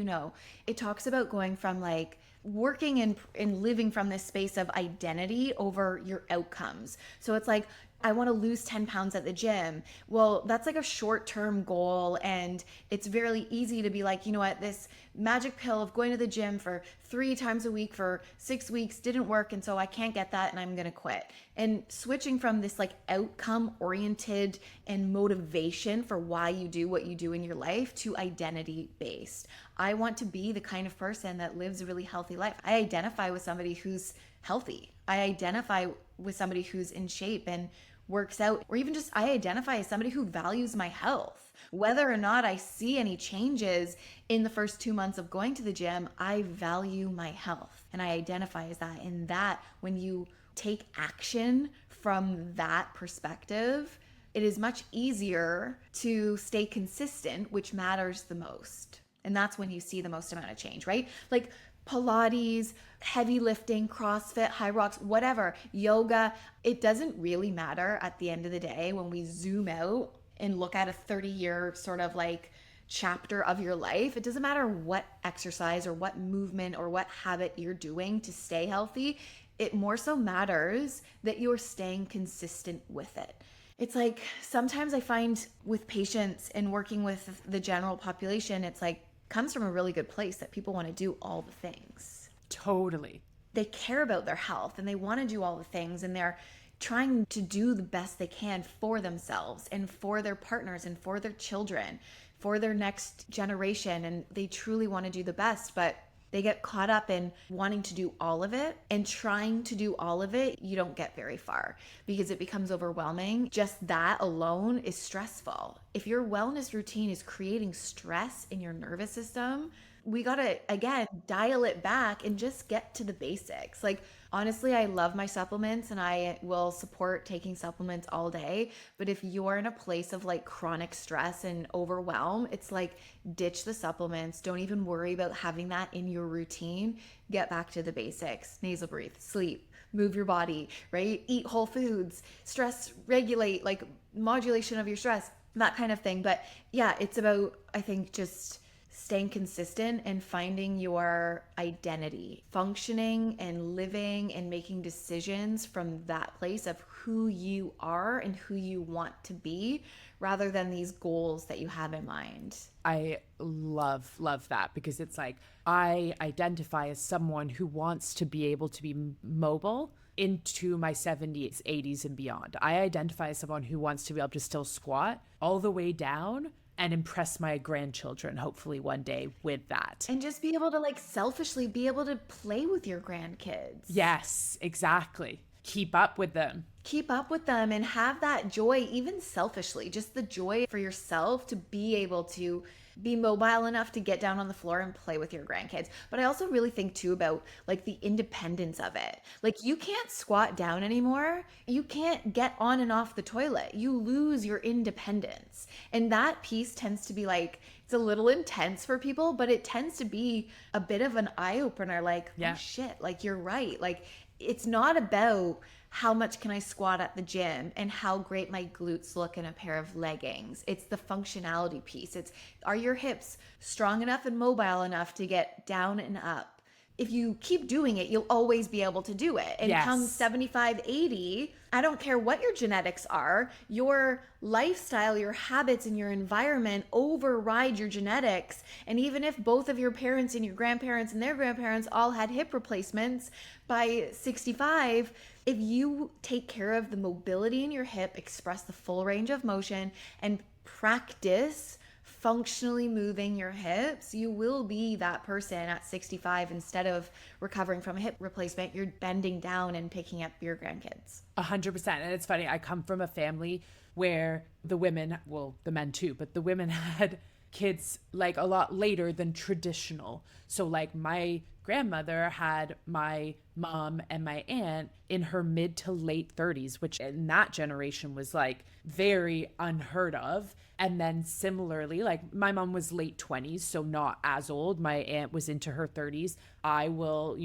Speaker 1: it talks about going from like working and living from this space of identity over your outcomes. So it's like, I want to lose 10 pounds at the gym. Well, that's like a short-term goal. And it's very easy to be like, you know what, this magic pill of going to the gym for 3 times a week for 6 weeks didn't work. And so I can't get that and I'm going to quit. And switching from this like outcome oriented and motivation for why you do what you do in your life to identity based. I want to be the kind of person that lives a really healthy life. I identify with somebody who's healthy. I identify with somebody who's in shape and works out, or even just I identify as somebody who values my health. Whether or not I see any changes in the first 2 months of going to the gym, I value my health and I identify as that. And that, when you take action from that perspective, it is much easier to stay consistent, which matters the most. And that's when you see the most amount of change, right? Like, Pilates, heavy lifting, CrossFit, high rocks, whatever, yoga. It doesn't really matter at the end of the day when we zoom out and look at a 30-year sort of like chapter of your life. It doesn't matter what exercise or what movement or what habit you're doing to stay healthy. It more so matters that you're staying consistent with it. It's like sometimes I find with patients and working with the general population, it's like comes from a really good place that people want to do all the things.
Speaker 2: Totally.
Speaker 1: They care about their health and they want to do all the things, and they're trying to do the best they can for themselves and for their partners and for their children, for their next generation. And they truly want to do the best, but they get caught up in wanting to do all of it, and trying to do all of it, you don't get very far because it becomes overwhelming. Just that alone is stressful. If your wellness routine is creating stress in your nervous system, we gotta, again, dial it back and just get to the basics. Like, honestly, I love my supplements and I will support taking supplements all day. But if you're in a place of like chronic stress and overwhelm, it's like ditch the supplements. Don't even worry about having that in your routine. Get back to the basics. Nasal breathe, sleep, move your body, right? Eat whole foods, stress regulate, like modulation of your stress, that kind of thing. But yeah, it's about, I think, just staying consistent and finding your identity, functioning and living and making decisions from that place of who you are and who you want to be, rather than these goals that you have in mind.
Speaker 2: I love that, because it's like I identify as someone who wants to be able to be mobile into my 70s, 80s, and beyond. I identify as someone who wants to be able to still squat all the way down and impress my grandchildren, hopefully one day, with that.
Speaker 1: And just be able to like selfishly be able to play with your grandkids.
Speaker 2: Yes, exactly. Keep up with them.
Speaker 1: Keep up with them and have that joy, even selfishly, just the joy for yourself to be able to be mobile enough to get down on the floor and play with your grandkids. But I also really think too about like the independence of it. Like, you can't squat down anymore. You can't get on and off the toilet. You lose your independence. And that piece tends to be like, it's a little intense for people, but it tends to be a bit of an eye opener. Like,
Speaker 2: yeah.
Speaker 1: Oh shit, like you're right. Like, it's not about how much can I squat at the gym and how great my glutes look in a pair of leggings. It's the functionality piece. It's, are your hips strong enough and mobile enough to get down and up? If you keep doing it, you'll always be able to do it. And
Speaker 2: yes.
Speaker 1: Come 75, 80, I don't care what your genetics are, your lifestyle, your habits, and your environment override your genetics. And even if both of your parents and your grandparents and their grandparents all had hip replacements by 65, if you take care of the mobility in your hip, express the full range of motion, and practice functionally moving your hips, you will be that person at 65. Instead of recovering from a hip replacement, you're bending down and picking up your grandkids.
Speaker 2: 100%. And it's funny, I come from a family where the women, well, the men too, but the women had kids like a lot later than traditional. So like my grandmother had my mom and my aunt in her mid to late 30s, which in that generation was like very unheard of. And then similarly, like my mom was late 20s, so not as old. My aunt was into her 30s. I will,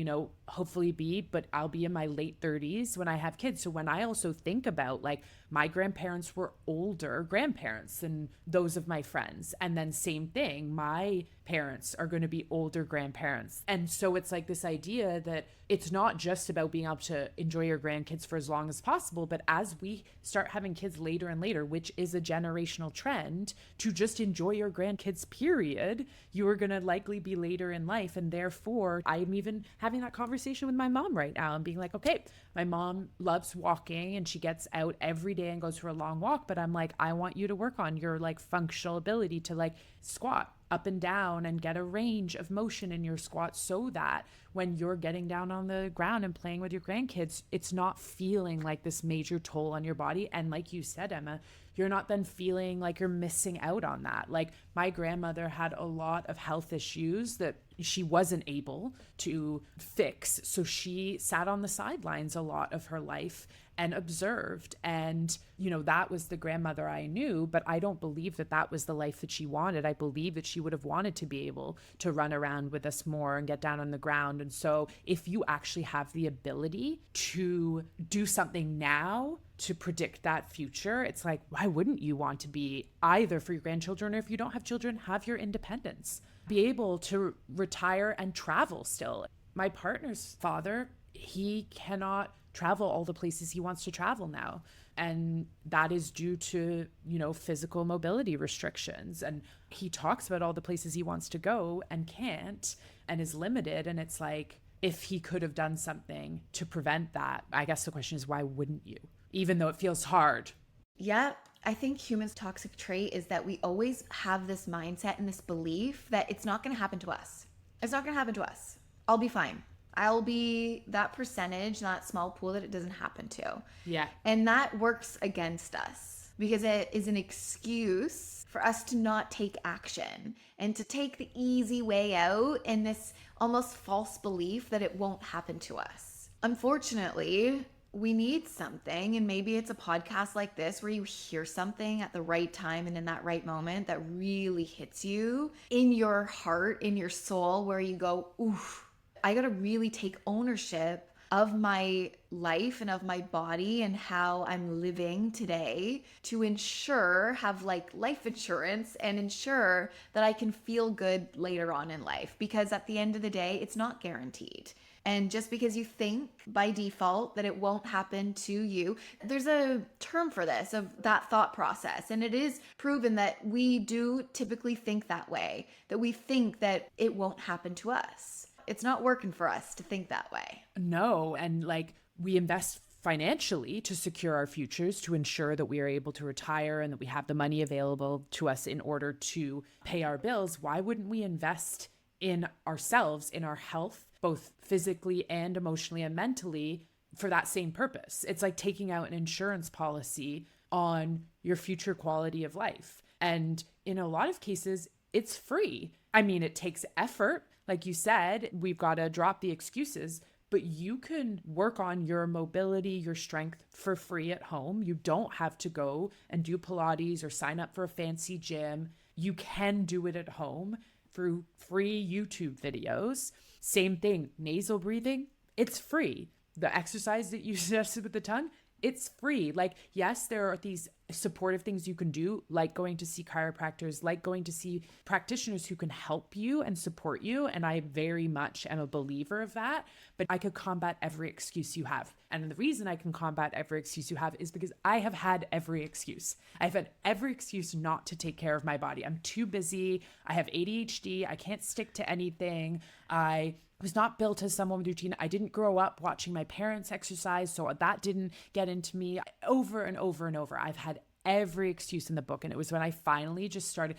Speaker 2: hopefully be, but I'll be in my late 30s when I have kids. So when I also think about like my grandparents were older grandparents than those of my friends. And then same thing, my parents are going to be older grandparents. And so it's like this idea that it's not just about being able to enjoy your grandkids for as long as possible, but as we start having kids later and later, which is a generational trend, to just enjoy your grandkids, period, you are going to likely be later in life. And therefore, I'm even having that conversation with my mom right now and being like, okay, my mom loves walking and she gets out every day and goes for a long walk. But I'm like, I want you to work on your like functional ability to like squat up and down and get a range of motion in your squat, so that when you're getting down on the ground and playing with your grandkids, it's not feeling like this major toll on your body. And like you said, Emma, you're not then feeling like you're missing out on that. Like my grandmother had a lot of health issues that she wasn't able to fix. So she sat on the sidelines a lot of her life and observed. And, that was the grandmother I knew, but I don't believe that that was the life that she wanted. I believe that she would have wanted to be able to run around with us more and get down on the ground. And so if you actually have the ability to do something now to predict that future, it's like, why wouldn't you want to be either for your grandchildren, or if you don't have children, have your independence, be able to retire and travel still. My partner's father, he cannot travel all the places he wants to travel now. And that is due to, physical mobility restrictions. And he talks about all the places he wants to go and can't and is limited. And it's like, if he could have done something to prevent that, I guess the question is, why wouldn't you? Even though it feels hard.
Speaker 1: Yeah, I think humans' toxic trait is that we always have this mindset and this belief that it's not going to happen to us. It's not going to happen to us. I'll be fine. I'll be that percentage, that small pool that it doesn't happen to.
Speaker 2: Yeah.
Speaker 1: And that works against us because it is an excuse for us to not take action and to take the easy way out in this almost false belief that it won't happen to us. Unfortunately, we need something, and maybe it's a podcast like this where you hear something at the right time and in that right moment that really hits you in your heart, in your soul, where you go, oof, I gotta really take ownership of my life and of my body and how I'm living today to have life insurance and ensure that I can feel good later on in life, because at the end of the day, it's not guaranteed. And just because you think by default that it won't happen to you, there's a term for this, of that thought process. And it is proven that we do typically think that way, that we think that it won't happen to us. It's not working for us to think that way.
Speaker 2: No. And we invest financially to secure our futures, to ensure that we are able to retire and that we have the money available to us in order to pay our bills. Why wouldn't we invest in ourselves, in our health, both physically and emotionally and mentally, for that same purpose? It's like taking out an insurance policy on your future quality of life. And in a lot of cases, it's free. I mean, it takes effort. Like you said, we've got to drop the excuses, but you can work on your mobility, your strength for free at home. You don't have to go and do Pilates or sign up for a fancy gym. You can do it at home through free YouTube videos. Same thing, nasal breathing, it's free. The exercise that you suggested with the tongue, it's free. Yes, there are these supportive things you can do, like going to see chiropractors, like going to see practitioners who can help you and support you. And I very much am a believer of that, but I could combat every excuse you have. And the reason I can combat every excuse you have is because I have had every excuse. I've had every excuse not to take care of my body. I'm too busy. I have ADHD. I can't stick to anything. I was not built as someone with routine. I didn't grow up watching my parents exercise, so that didn't get into me. Over and over and over, I've had every excuse in the book. And it was when I finally just started,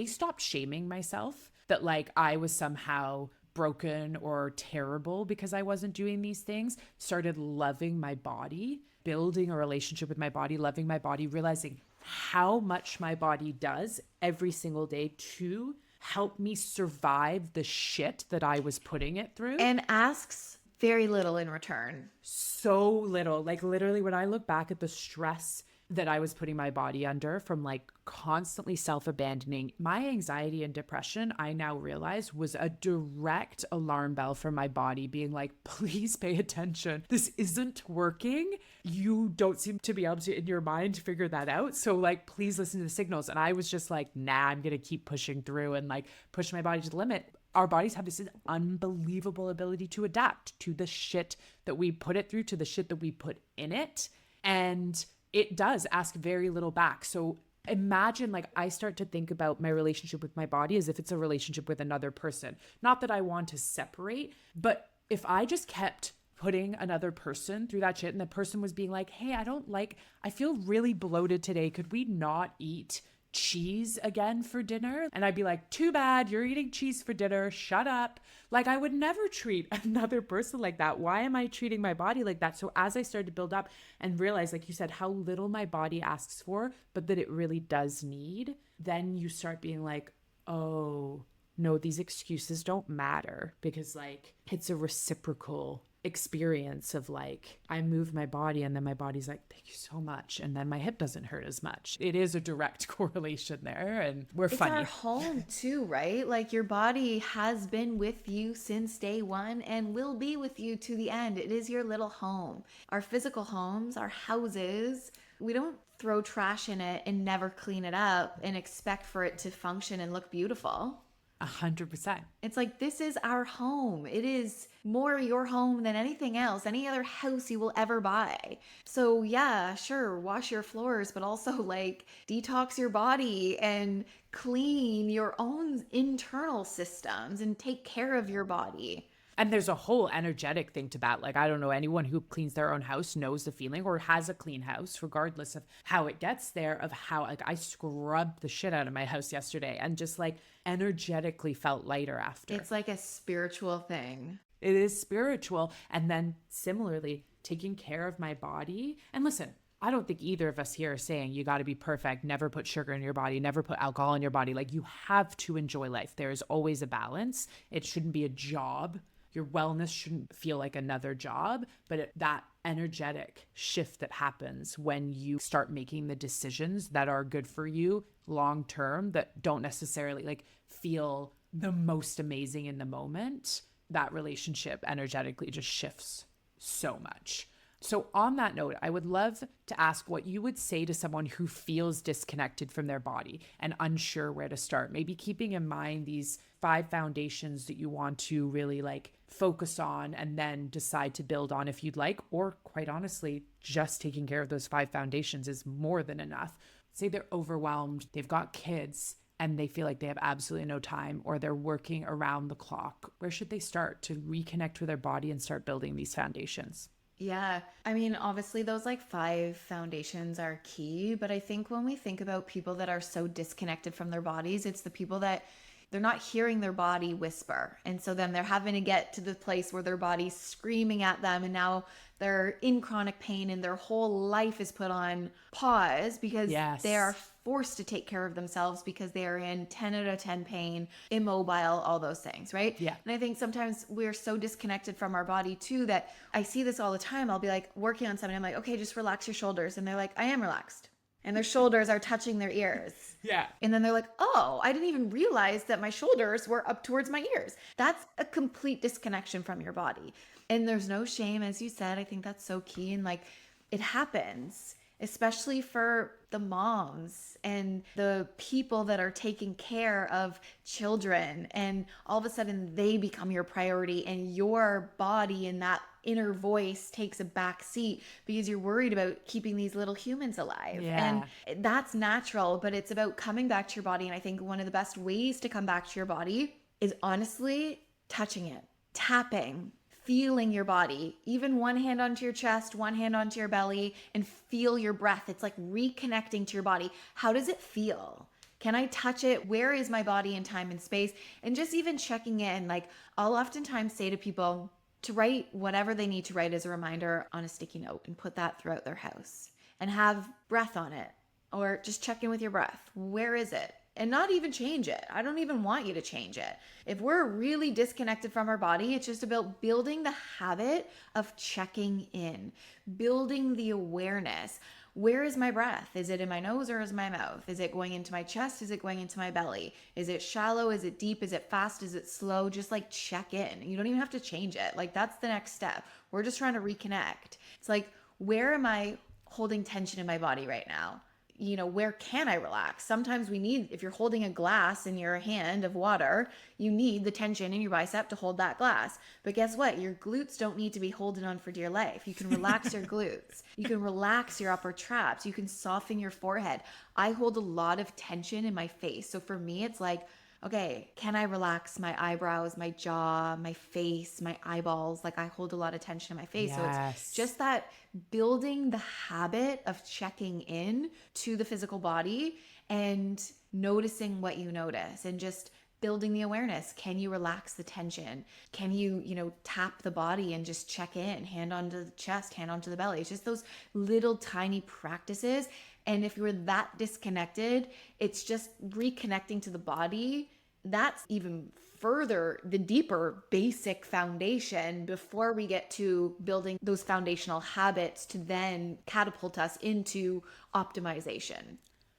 Speaker 2: stopped shaming myself that I was somehow broken or terrible because I wasn't doing these things, started loving my body, building a relationship with my body, loving my body, realizing how much my body does every single day to help me survive the shit that I was putting it through.
Speaker 1: And asks very little in return.
Speaker 2: So little. Literally, when I look back at the stress that I was putting my body under from constantly self-abandoning, my anxiety and depression, I now realize, was a direct alarm bell for my body being please pay attention. This isn't working. You don't seem to be able to, in your mind, figure that out. So please listen to the signals. And I was just nah, I'm going to keep pushing through and push my body to the limit. Our bodies have this unbelievable ability to adapt to the shit that we put it through, to the shit that we put in it. And it does ask very little back. So imagine I start to think about my relationship with my body as if it's a relationship with another person. Not that I want to separate, but if I just kept putting another person through that shit and the person was being hey, I feel really bloated today. Could we not eat cheese again for dinner. And I'd be like, too bad, you're eating cheese for dinner. Shut up. Like, I would never treat another person like that. Why am I treating my body like that? So as I started to build up and realize, like you said, how little my body asks for, but that it really does need, then you start being like, oh, no, these excuses don't matter, because like it's a reciprocal experience of like, I move my body and then my body's like, thank you so much, and then my hip doesn't hurt as much. It is a direct correlation there, and we're
Speaker 1: It's
Speaker 2: funny.
Speaker 1: our home too, right? Like your body has been with you since day one and will be with you to the end. It is your little home. Our physical homes, our houses, we don't throw trash in it and never clean it up and expect for it to function and look beautiful.
Speaker 2: 100%.
Speaker 1: It's like, this is our home. It is more your home than anything else, any other house you will ever buy. So yeah, sure, wash your floors, but also like detox your body and clean your own internal systems and take care of your body.
Speaker 2: And there's a whole energetic thing to that. Like, I don't know, anyone who cleans their own house knows the feeling, or has a clean house, regardless of how it gets there, of how, like, I scrubbed the shit out of my house yesterday and just like energetically felt lighter after.
Speaker 1: It's like a spiritual thing.
Speaker 2: It is spiritual. And then similarly, taking care of my body. And listen, I don't think either of us here are saying you got to be perfect, never put sugar in your body, never put alcohol in your body. Like, you have to enjoy life. There is always a balance. It shouldn't be a job. Your wellness shouldn't feel like another job, but that energetic shift that happens when you start making the decisions that are good for you long term, that don't necessarily like feel the most amazing in the moment, that relationship energetically just shifts so much. So on that note, I would love to ask what you would say to someone who feels disconnected from their body and unsure where to start. Maybe keeping in mind these 5 foundations that you want to really like focus on and then decide to build on if you'd like, or quite honestly, just taking care of those 5 foundations is more than enough. Say they're overwhelmed, they've got kids, and they feel like they have absolutely no time, or they're working around the clock. Where should they start to reconnect with their body and start building these foundations?
Speaker 1: Yeah. I mean, obviously those like 5 foundations are key, but I think when we think about people that are so disconnected from their bodies, it's the people that they're not hearing their body whisper. And so then they're having to get to the place where their body's screaming at them, and now they're in chronic pain and their whole life is put on pause because they are forced to take care of themselves because they are in 10 out of 10 pain, immobile, all those things, right?
Speaker 2: Yeah.
Speaker 1: And I think sometimes we're so disconnected from our body too that I see this all the time. I'll be like working on something. I'm like, okay, just relax your shoulders. And they're like, I am relaxed. And their shoulders are touching their ears.
Speaker 2: Yeah.
Speaker 1: And then they're like, oh, I didn't even realize that my shoulders were up towards my ears. That's a complete disconnection from your body. And there's no shame, as you said. I think that's so key. And like, it happens, especially for the moms and the people that are taking care of children. And all of a sudden they become your priority, and your body and that inner voice takes a back seat because you're worried about keeping these little humans alive.
Speaker 2: Yeah.
Speaker 1: And that's natural, but it's about coming back to your body. And I think one of the best ways to come back to your body is honestly touching it, tapping, feeling your body, even one hand onto your chest, one hand onto your belly, and feel your breath. It's like reconnecting to your body. How does it feel? Can I touch it? Where is my body in time and space? And just even checking in. Like, I'll oftentimes say to people to write whatever they need to write as a reminder on a sticky note and put that throughout their house and have breath on it, or just check in with your breath. Where is it? And not even change it. I don't even want you to change it. If we're really disconnected from our body, it's just about building the habit of checking in, building the awareness. Where is my breath? Is it in my nose or is my mouth? Is it going into my chest? Is it going into my belly? Is it shallow? Is it deep? Is it fast? Is it slow? Just like check in. You don't even have to change it. Like, that's the next step. We're just trying to reconnect. It's like, where am I holding tension in my body right now? You know, where can I relax? Sometimes we need, if you're holding a glass in your hand of water, you need the tension in your bicep to hold that glass. But guess what? Your glutes don't need to be holding on for dear life. You can relax your glutes. You can relax your upper traps. You can soften your forehead. I hold a lot of tension in my face. So for me, it's like, okay, can I relax my eyebrows, my jaw, my face, my eyeballs? Like I hold a lot of tension in my face. So it's
Speaker 2: Yes.
Speaker 1: just that building the habit of checking in to the physical body and noticing what you notice and just building the awareness. Can you relax the tension? Can you, tap the body and just check in, hand onto the chest, hand onto the belly? It's just those little tiny practices. And if you're that disconnected, it's just reconnecting to the body. That's even further the deeper basic foundation before we get to building those foundational habits to then catapult us into optimization.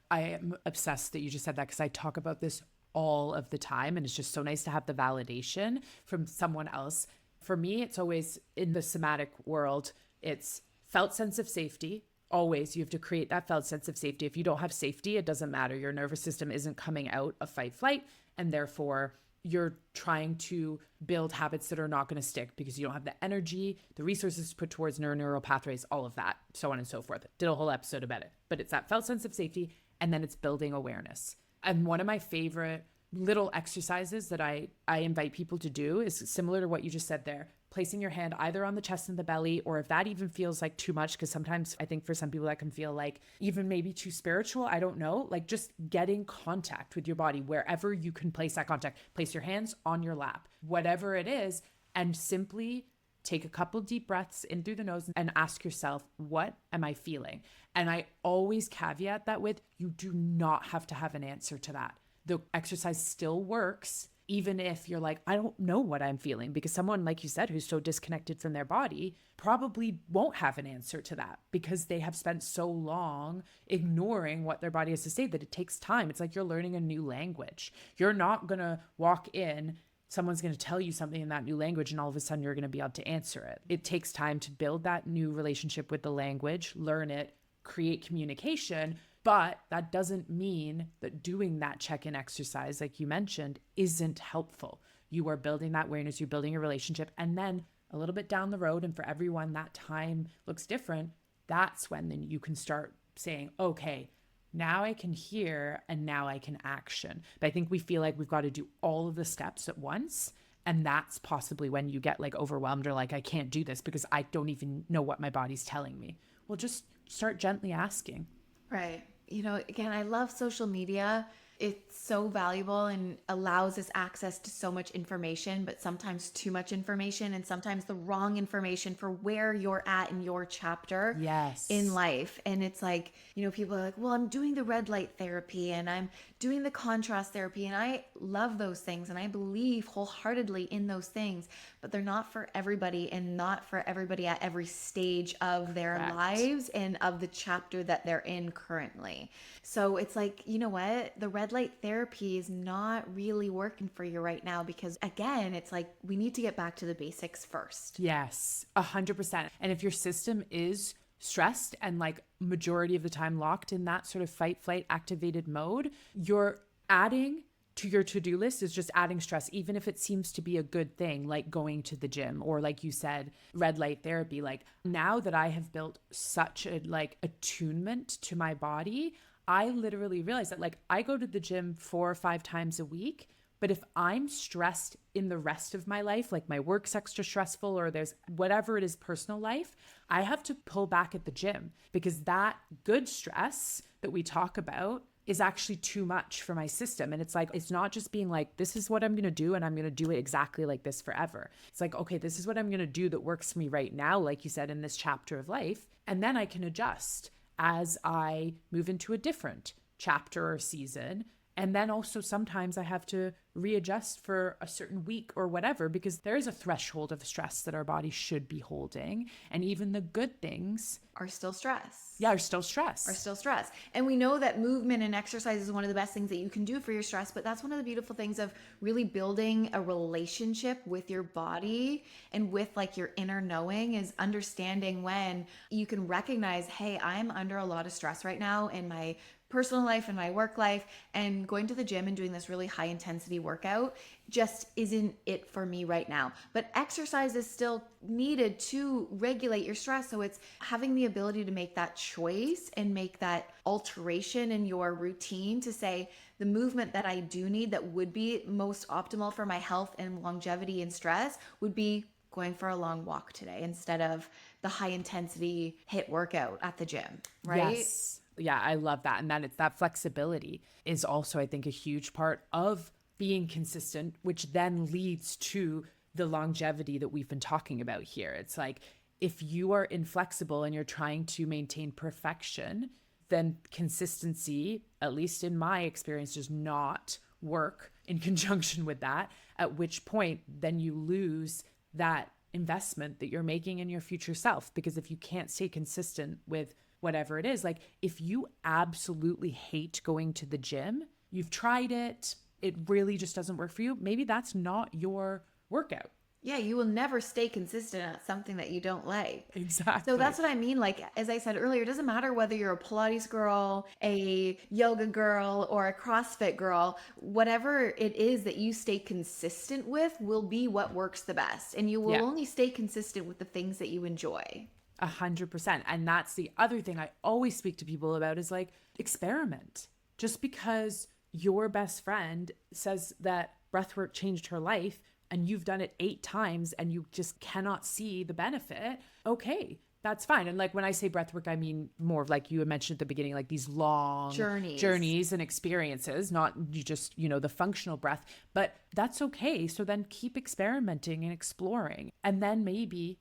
Speaker 2: I am obsessed that you just said that because I talk about this all of the time. And it's just so nice to have the validation from someone else. For me, it's always in the somatic world, it's felt sense of safety. Always, you have to create that felt sense of safety. If you don't have safety, it doesn't matter. Your nervous system isn't coming out of fight flight. And therefore, you're trying to build habits that are not going to stick because you don't have the energy, the resources to put towards neural pathways, all of that, so on and so forth. Did a whole episode about it. But it's that felt sense of safety, and then it's building awareness. And one of my favorite little exercises that I invite people to do is similar to what you just said there. Placing your hand either on the chest and the belly, or if that even feels like too much, because sometimes I think for some people that can feel like even maybe too spiritual, I don't know, like just getting contact with your body wherever you can place that contact. Place your hands on your lap, whatever it is, and simply take a couple deep breaths in through the nose and ask yourself, what am I feeling? And I always caveat that with, you do not have to have an answer to that. The exercise still works, even if you're like, I don't know what I'm feeling, because someone, like you said, who's so disconnected from their body probably won't have an answer to that because they have spent so long ignoring what their body has to say that it takes time. It's like you're learning a new language. You're not going to walk in, someone's going to tell you something in that new language, and all of a sudden you're going to be able to answer it. It takes time to build that new relationship with the language, learn it, create communication. But that doesn't mean that doing that check-in exercise, like you mentioned, isn't helpful. You are building that awareness, you're building a relationship, and then a little bit down the road, and for everyone that time looks different, that's when then you can start saying, okay, now I can hear and now I can action. But I think we feel like we've got to do all of the steps at once. And that's possibly when you get like overwhelmed or like, I can't do this because I don't even know what my body's telling me. Well, just start gently asking.
Speaker 1: Right. Again, I love social media. It's so valuable and allows us access to so much information, but sometimes too much information and sometimes the wrong information for where you're at in your chapter
Speaker 2: Yes.
Speaker 1: in life. And it's like, people are like, well, I'm doing the red light therapy and I'm doing the contrast therapy. And I love those things and I believe wholeheartedly in those things, but they're not for everybody and not for everybody at every stage of their
Speaker 2: Correct.
Speaker 1: lives and of the chapter that they're in currently. So it's like, you know what? The red light therapy is not really working for you right now because, again, it's like we need to get back to the basics first.
Speaker 2: Yes, 100%. And if your system is stressed and like majority of the time locked in that sort of fight, flight, activated mode, you're adding to your to-do list is just adding stress, even if it seems to be a good thing, like going to the gym or like you said, red light therapy. Like now that I have built such a like attunement to my body, I literally realize that like I go to the gym 4 or 5 times a week, but if I'm stressed in the rest of my life, like my work's extra stressful or there's whatever it is, personal life, I have to pull back at the gym because that good stress that we talk about is actually too much for my system. And it's like, it's not just being like, this is what I'm going to do and I'm going to do it exactly like this forever. It's like, okay, this is what I'm going to do that works for me right now, like you said, in this chapter of life. And then I can adjust as I move into a different chapter or season. And then also sometimes I have to readjust for a certain week or whatever, because there is a threshold of stress that our body should be holding. And even the good things
Speaker 1: are still stress.
Speaker 2: Yeah, are still stress.
Speaker 1: Are still stress. And we know that movement and exercise is one of the best things that you can do for your stress, but that's one of the beautiful things of really building a relationship with your body and with like your inner knowing is understanding when you can recognize, hey, I'm under a lot of stress right now in my personal life and my work life, and going to the gym and doing this really high intensity workout just isn't it for me right now. But exercise is still needed to regulate your stress. So it's having the ability to make that choice and make that alteration in your routine to say the movement that I do need that would be most optimal for my health and longevity and stress would be going for a long walk today instead of the high intensity HIIT workout at the gym, right?
Speaker 2: Yes. Yeah, I love that. And that it's that flexibility is also, I think, a huge part of being consistent, which then leads to the longevity that we've been talking about here. It's like if you are inflexible and you're trying to maintain perfection, then consistency, at least in my experience, does not work in conjunction with that, at which point then you lose that investment that you're making in your future self. Because if you can't stay consistent with whatever it is, like if you absolutely hate going to the gym, you've tried it, it really just doesn't work for you, maybe that's not your workout.
Speaker 1: Yeah, you will never stay consistent at something that you don't like.
Speaker 2: Exactly.
Speaker 1: So that's what I mean. Like, as I said earlier, it doesn't matter whether you're a Pilates girl, a yoga girl, or a CrossFit girl. Whatever it is that you stay consistent with will be what works the best. And you will only stay consistent with the things that you enjoy.
Speaker 2: 100%. And that's the other thing I always speak to people about is like experiment. Just because your best friend says that breathwork changed her life and you've done it 8 times and you just cannot see the benefit, okay, that's fine. And like when I say breathwork, I mean more of like you had mentioned at the beginning, like these long journeys and experiences, not you just, the functional breath, but that's okay. So then keep experimenting and exploring. And then maybe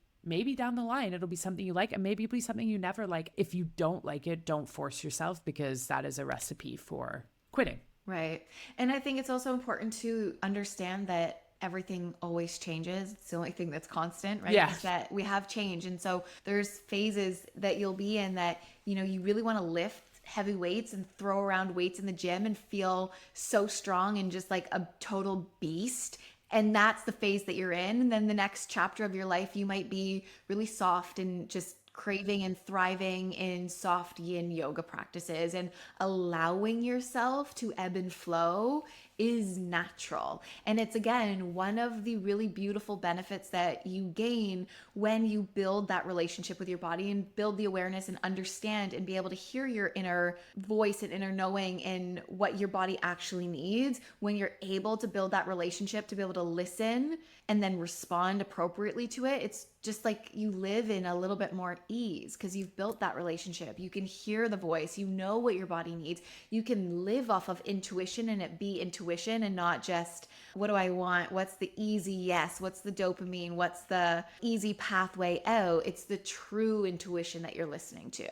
Speaker 2: down the line, it'll be something you like, and maybe it'll be something you never like. If you don't like it, don't force yourself, because that is a recipe for quitting.
Speaker 1: Right. And I think it's also important to understand that everything always changes. It's the only thing that's constant, right?
Speaker 2: Yeah.
Speaker 1: Is that we have change. And so there's phases that you'll be in that, you really want to lift heavy weights and throw around weights in the gym and feel so strong and just like a total beast. And that's the phase that you're in. And then the next chapter of your life, you might be really soft and just craving and thriving in soft yin yoga practices, and allowing yourself to ebb and flow is natural. And it's, again, one of the really beautiful benefits that you gain when you build that relationship with your body and build the awareness and understand and be able to hear your inner voice and inner knowing in what your body actually needs. When you're able to build that relationship, to be able to listen and then respond appropriately to it, it's just like you live in a little bit more ease because you've built that relationship. You can hear the voice, you know what your body needs. You can live off of intuition and it be intuition and not just, what do I want? What's the easy yes? What's the dopamine? What's the easy pathway out? It's the true intuition that you're listening to.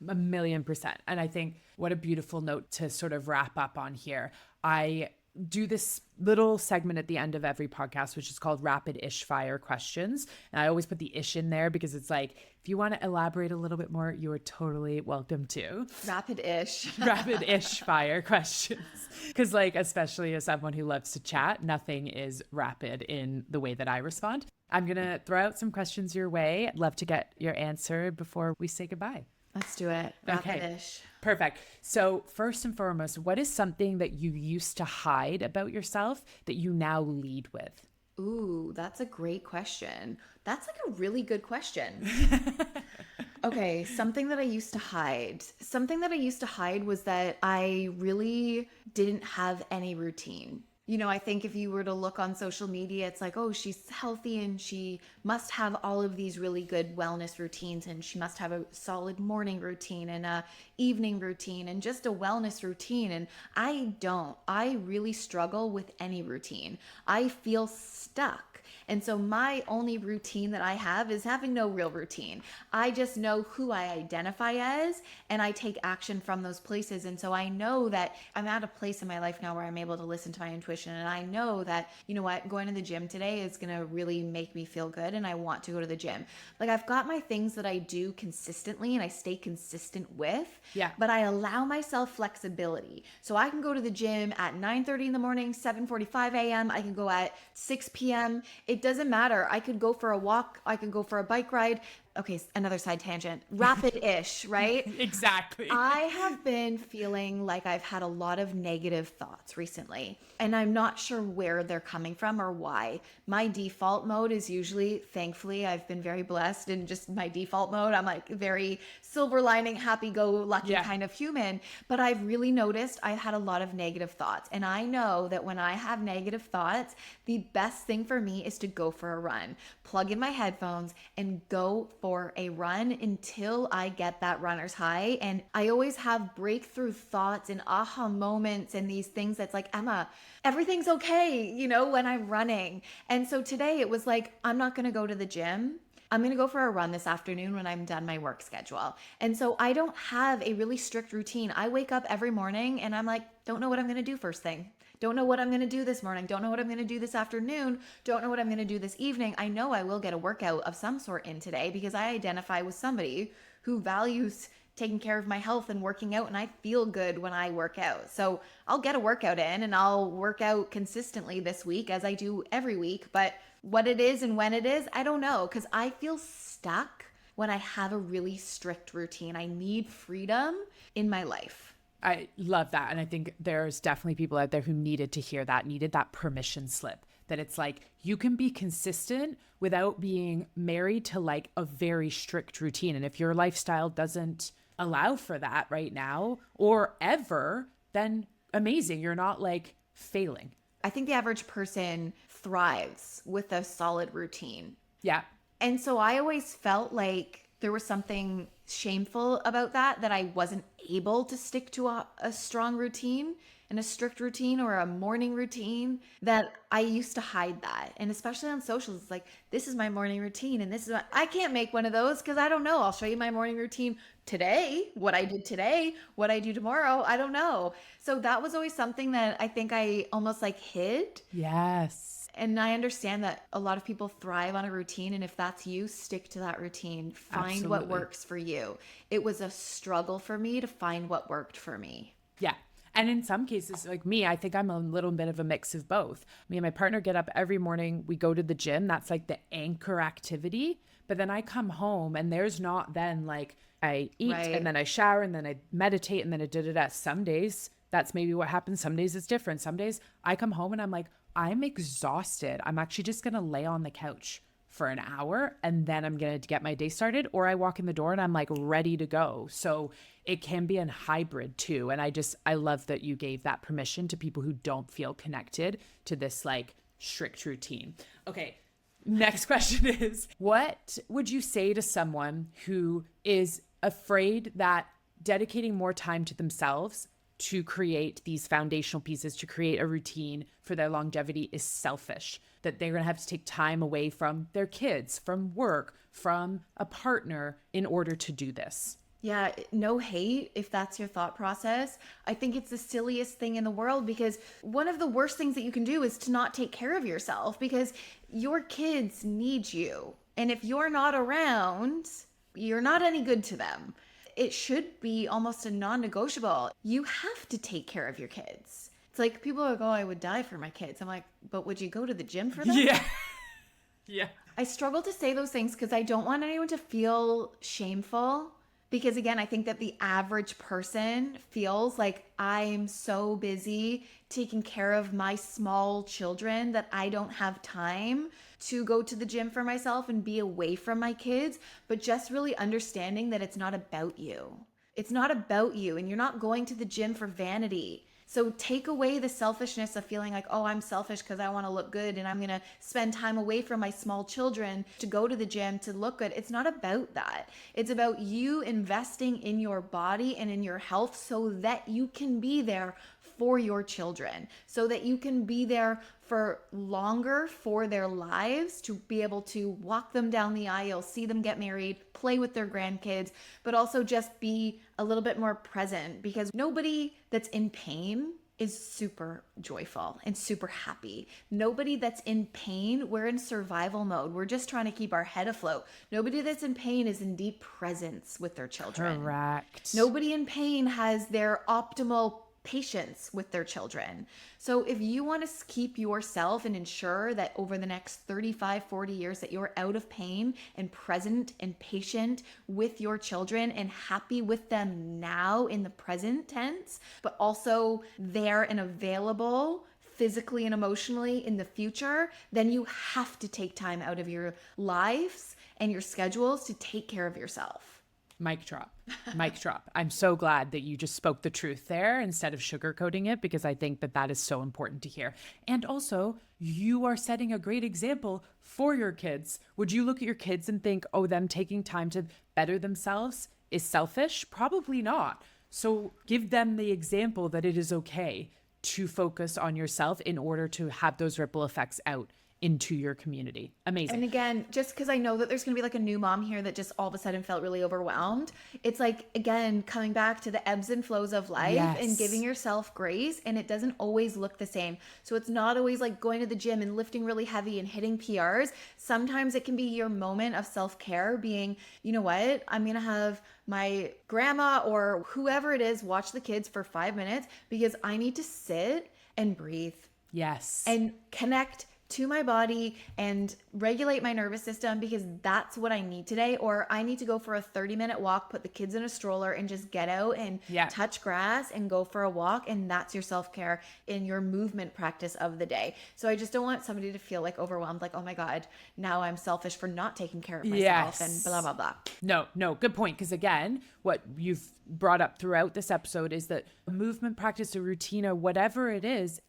Speaker 2: 1,000,000%. And I think what a beautiful note to sort of wrap up on here. I do this little segment at the end of every podcast, which is called rapid-ish fire questions. And I always put the ish in there because it's like, if you want to elaborate a little bit more, you are totally welcome to.
Speaker 1: Rapid-ish.
Speaker 2: Rapid-ish fire questions. Because like, especially as someone who loves to chat, nothing is rapid in the way that I respond. I'm going to throw out some questions your way. I'd love to get your answer before we say goodbye.
Speaker 1: Let's do it. Rapid-ish.
Speaker 2: Okay. Perfect. So first and foremost, what is something that you used to hide about yourself that you now lead with?
Speaker 1: Ooh, that's a great question. That's like a really good question. Okay, something that I used to hide. Something that I used to hide was that I really didn't have any routine. I think if you were to look on social media, it's like, oh, she's healthy and she must have all of these really good wellness routines, and she must have a solid morning routine and a evening routine and just a wellness routine. And I don't. I really struggle with any routine. I feel stuck. And so my only routine that I have is having no real routine. I just know who I identify as, and I take action from those places. And so I know that I'm at a place in my life now where I'm able to listen to my intuition. And I know that, you know what, going to the gym today is going to really make me feel good. And I want to go to the gym. Like, I've got my things that I do consistently and I stay consistent with.
Speaker 2: Yeah.
Speaker 1: But I allow myself flexibility. So I can go to the gym at 9:30 in the morning, 7:45 a.m. I can go at 6 p.m. It doesn't matter. I could go for a walk. I could go for a bike ride. okay, another side tangent, rapid-ish, right?
Speaker 2: Exactly.
Speaker 1: I have been feeling like I've had a lot of negative thoughts recently, and I'm not sure where they're coming from or why. My default mode is usually, thankfully, I've been very blessed in just my default mode. I'm like very silver lining, happy go lucky
Speaker 2: Yeah.
Speaker 1: kind of human, but I've really noticed I've had a lot of negative thoughts. And I know that when I have negative thoughts, the best thing for me is to go for a run, plug in my headphones and go for a run until I get that runner's high. And I always have breakthrough thoughts and aha moments and these things that's like, Emma, everything's okay, when I'm running. And so today it was like, I'm not going to go to the gym. I'm going to go for a run this afternoon when I'm done my work schedule. And so I don't have a really strict routine. I wake up every morning and I'm like, don't know what I'm going to do first thing. Don't know what I'm going to do this morning. Don't know what I'm going to do this afternoon. Don't know what I'm going to do this evening. I know I will get a workout of some sort in today because I identify with somebody who values taking care of my health and working out, and I feel good when I work out. So I'll get a workout in and I'll work out consistently this week as I do every week. But what it is and when it is, I don't know, because I feel stuck when I have a really strict routine. I need freedom in my life.
Speaker 2: I love that. And I think there's definitely people out there who needed to hear that, needed that permission slip, that it's like, you can be consistent without being married to like a very strict routine. And if your lifestyle doesn't allow for that right now or ever, then amazing. You're not like failing.
Speaker 1: I think the average person thrives with a solid routine.
Speaker 2: Yeah.
Speaker 1: And so I always felt like there was something shameful about that I wasn't able to stick to a strong routine and a strict routine or a morning routine, that I used to hide that. And especially on socials, it's like, this is my morning routine and this is I can't make one of those because I don't know. I'll show you my morning routine today, what I did today, what I do tomorrow. I don't know. So that was always something that I think I almost like hid.
Speaker 2: Yes.
Speaker 1: And I understand that a lot of people thrive on a routine. And if that's you, stick to that routine. Find what
Speaker 2: Absolutely.
Speaker 1: works for you. It was a struggle for me to find what worked for me.
Speaker 2: Yeah. And in some cases, like me, I think I'm a little bit of a mix of both. Me and my partner get up every morning. We go to the gym. That's like the anchor activity. But then I come home and there's not then like I eat
Speaker 1: Right.
Speaker 2: and then I shower and then I meditate and then I da-da-da. Some days that's maybe what happens. Some days it's different. Some days I come home and I'm like, I'm exhausted. I'm actually just going to lay on the couch for an hour and then I'm going to get my day started. Or I walk in the door and I'm like ready to go. So it can be a hybrid too. And I love that you gave that permission to people who don't feel connected to this like strict routine. Okay. Next question is, what would you say to someone who is afraid that dedicating more time to themselves to create these foundational pieces, to create a routine for their longevity is selfish, that they're going to have to take time away from their kids, from work, from a partner in order to do this?
Speaker 1: Yeah, no hate if that's your thought process. I think it's the silliest thing in the world because one of the worst things that you can do is to not take care of yourself because your kids need you. And if you're not around, you're not any good to them. It should be almost a non-negotiable. You have to take care of your kids. It's like people are like, oh, I would die for my kids. I'm like, but would you go to the gym for them?
Speaker 2: Yeah. Yeah.
Speaker 1: I struggle to say those things because I don't want anyone to feel shameful. Because again, I think that the average person feels like I'm so busy taking care of my small children that I don't have time to go to the gym for myself and be away from my kids, but just really understanding that it's not about you. It's not about you, and you're not going to the gym for vanity. So take away the selfishness of feeling like, oh, I'm selfish because I want to look good and I'm going to spend time away from my small children to go to the gym to look good. It's not about that. It's about you investing in your body and in your health so that you can be there for your children, so that you can be there for longer for their lives, to be able to walk them down the aisle, see them get married, play with their grandkids, but also just be a little bit more present, because nobody that's in pain is super joyful and super happy. Nobody that's in pain, we're in survival mode. We're just trying to keep our head afloat. Nobody that's in pain is in deep presence with their children.
Speaker 2: Correct.
Speaker 1: Nobody in pain has their optimal patience with their children. So if you want to keep yourself and ensure that over the next 35, 40 years that you're out of pain and present and patient with your children and happy with them now in the present tense, but also there and available physically and emotionally in the future, then you have to take time out of your lives and your schedules to take care of yourself.
Speaker 2: Mic drop. Mic drop. I'm so glad that you just spoke the truth there instead of sugarcoating it, because I think that that is so important to hear. And also, you are setting a great example for your kids. Would you look at your kids and think, oh, them taking time to better themselves is selfish? Probably not. So give them the example that it is okay to focus on yourself in order to have those ripple effects out into your community. Amazing.
Speaker 1: And again, just because I know that there's going to be like a new mom here that just all of a sudden felt really overwhelmed, it's like, again, coming back to the ebbs and flows of life and giving yourself grace. And it doesn't always look the same. So it's not always like going to the gym and lifting really heavy and hitting PRs. Sometimes it can be your moment of self-care being, you know what, I'm going to have my grandma or whoever it is watch the kids for 5 minutes because I need to sit and breathe.
Speaker 2: Yes.
Speaker 1: And connect to my body and regulate my nervous system because that's what I need today. Or I need to go for a 30-minute walk, put the kids in a stroller and just get out and touch grass and go for a walk. And that's your self-care in your movement practice of the day. So I just don't want somebody to feel like overwhelmed, like, oh my God, now I'm selfish for not taking care of myself and blah, blah, blah.
Speaker 2: No, good point. Because again, what you've brought up throughout this episode is that a movement practice, a routine, or whatever it is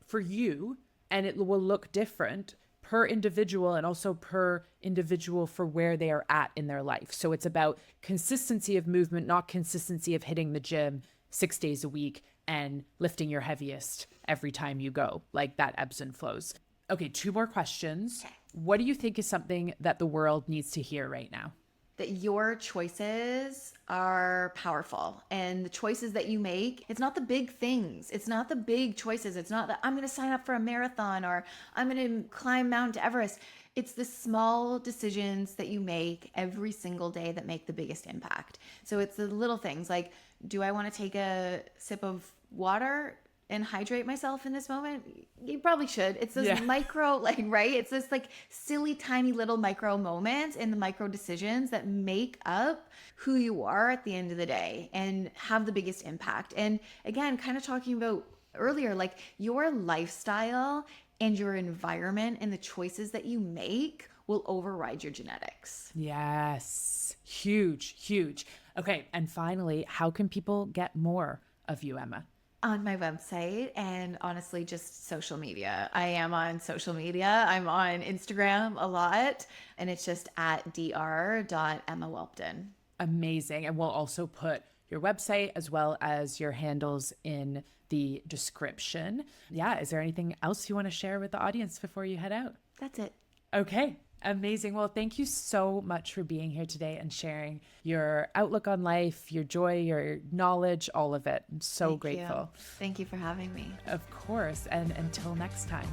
Speaker 2: for you. And it will look different per individual and also per individual for where they are at in their life. So it's about consistency of movement, not consistency of hitting the gym 6 days a week and lifting your heaviest every time you go. Like that ebbs and flows. Okay, 2 more questions. What do you think is something that the world needs to hear right now?
Speaker 1: That your choices are powerful, and the choices that you make, it's not the big things. It's not the big choices. It's not that I'm going to sign up for a marathon or I'm going to climb Mount Everest. It's the small decisions that you make every single day that make the biggest impact. So it's the little things like, do I want to take a sip of water and hydrate myself in this moment? You probably should. It's this micro, like, right? It's this like silly, tiny little micro moments and the micro decisions that make up who you are at the end of the day and have the biggest impact. And again, kind of talking about earlier, like your lifestyle and your environment and the choices that you make will override your genetics.
Speaker 2: Yes. Huge, huge. Okay. And finally, how can people get more of you, Emma?
Speaker 1: On my website and honestly just social media. I am on social media. I'm on Instagram a lot and it's just at dr.emmawhelpton.
Speaker 2: Amazing. And we'll also put your website as well as your handles in the description. Yeah. Is there anything else you want to share with the audience before you head out?
Speaker 1: That's it.
Speaker 2: Okay. Amazing. Well, thank you so much for being here today and sharing your outlook on life, your joy, your knowledge, all of it. I'm so grateful.
Speaker 1: Thank you for having me.
Speaker 2: Of course. And until next time.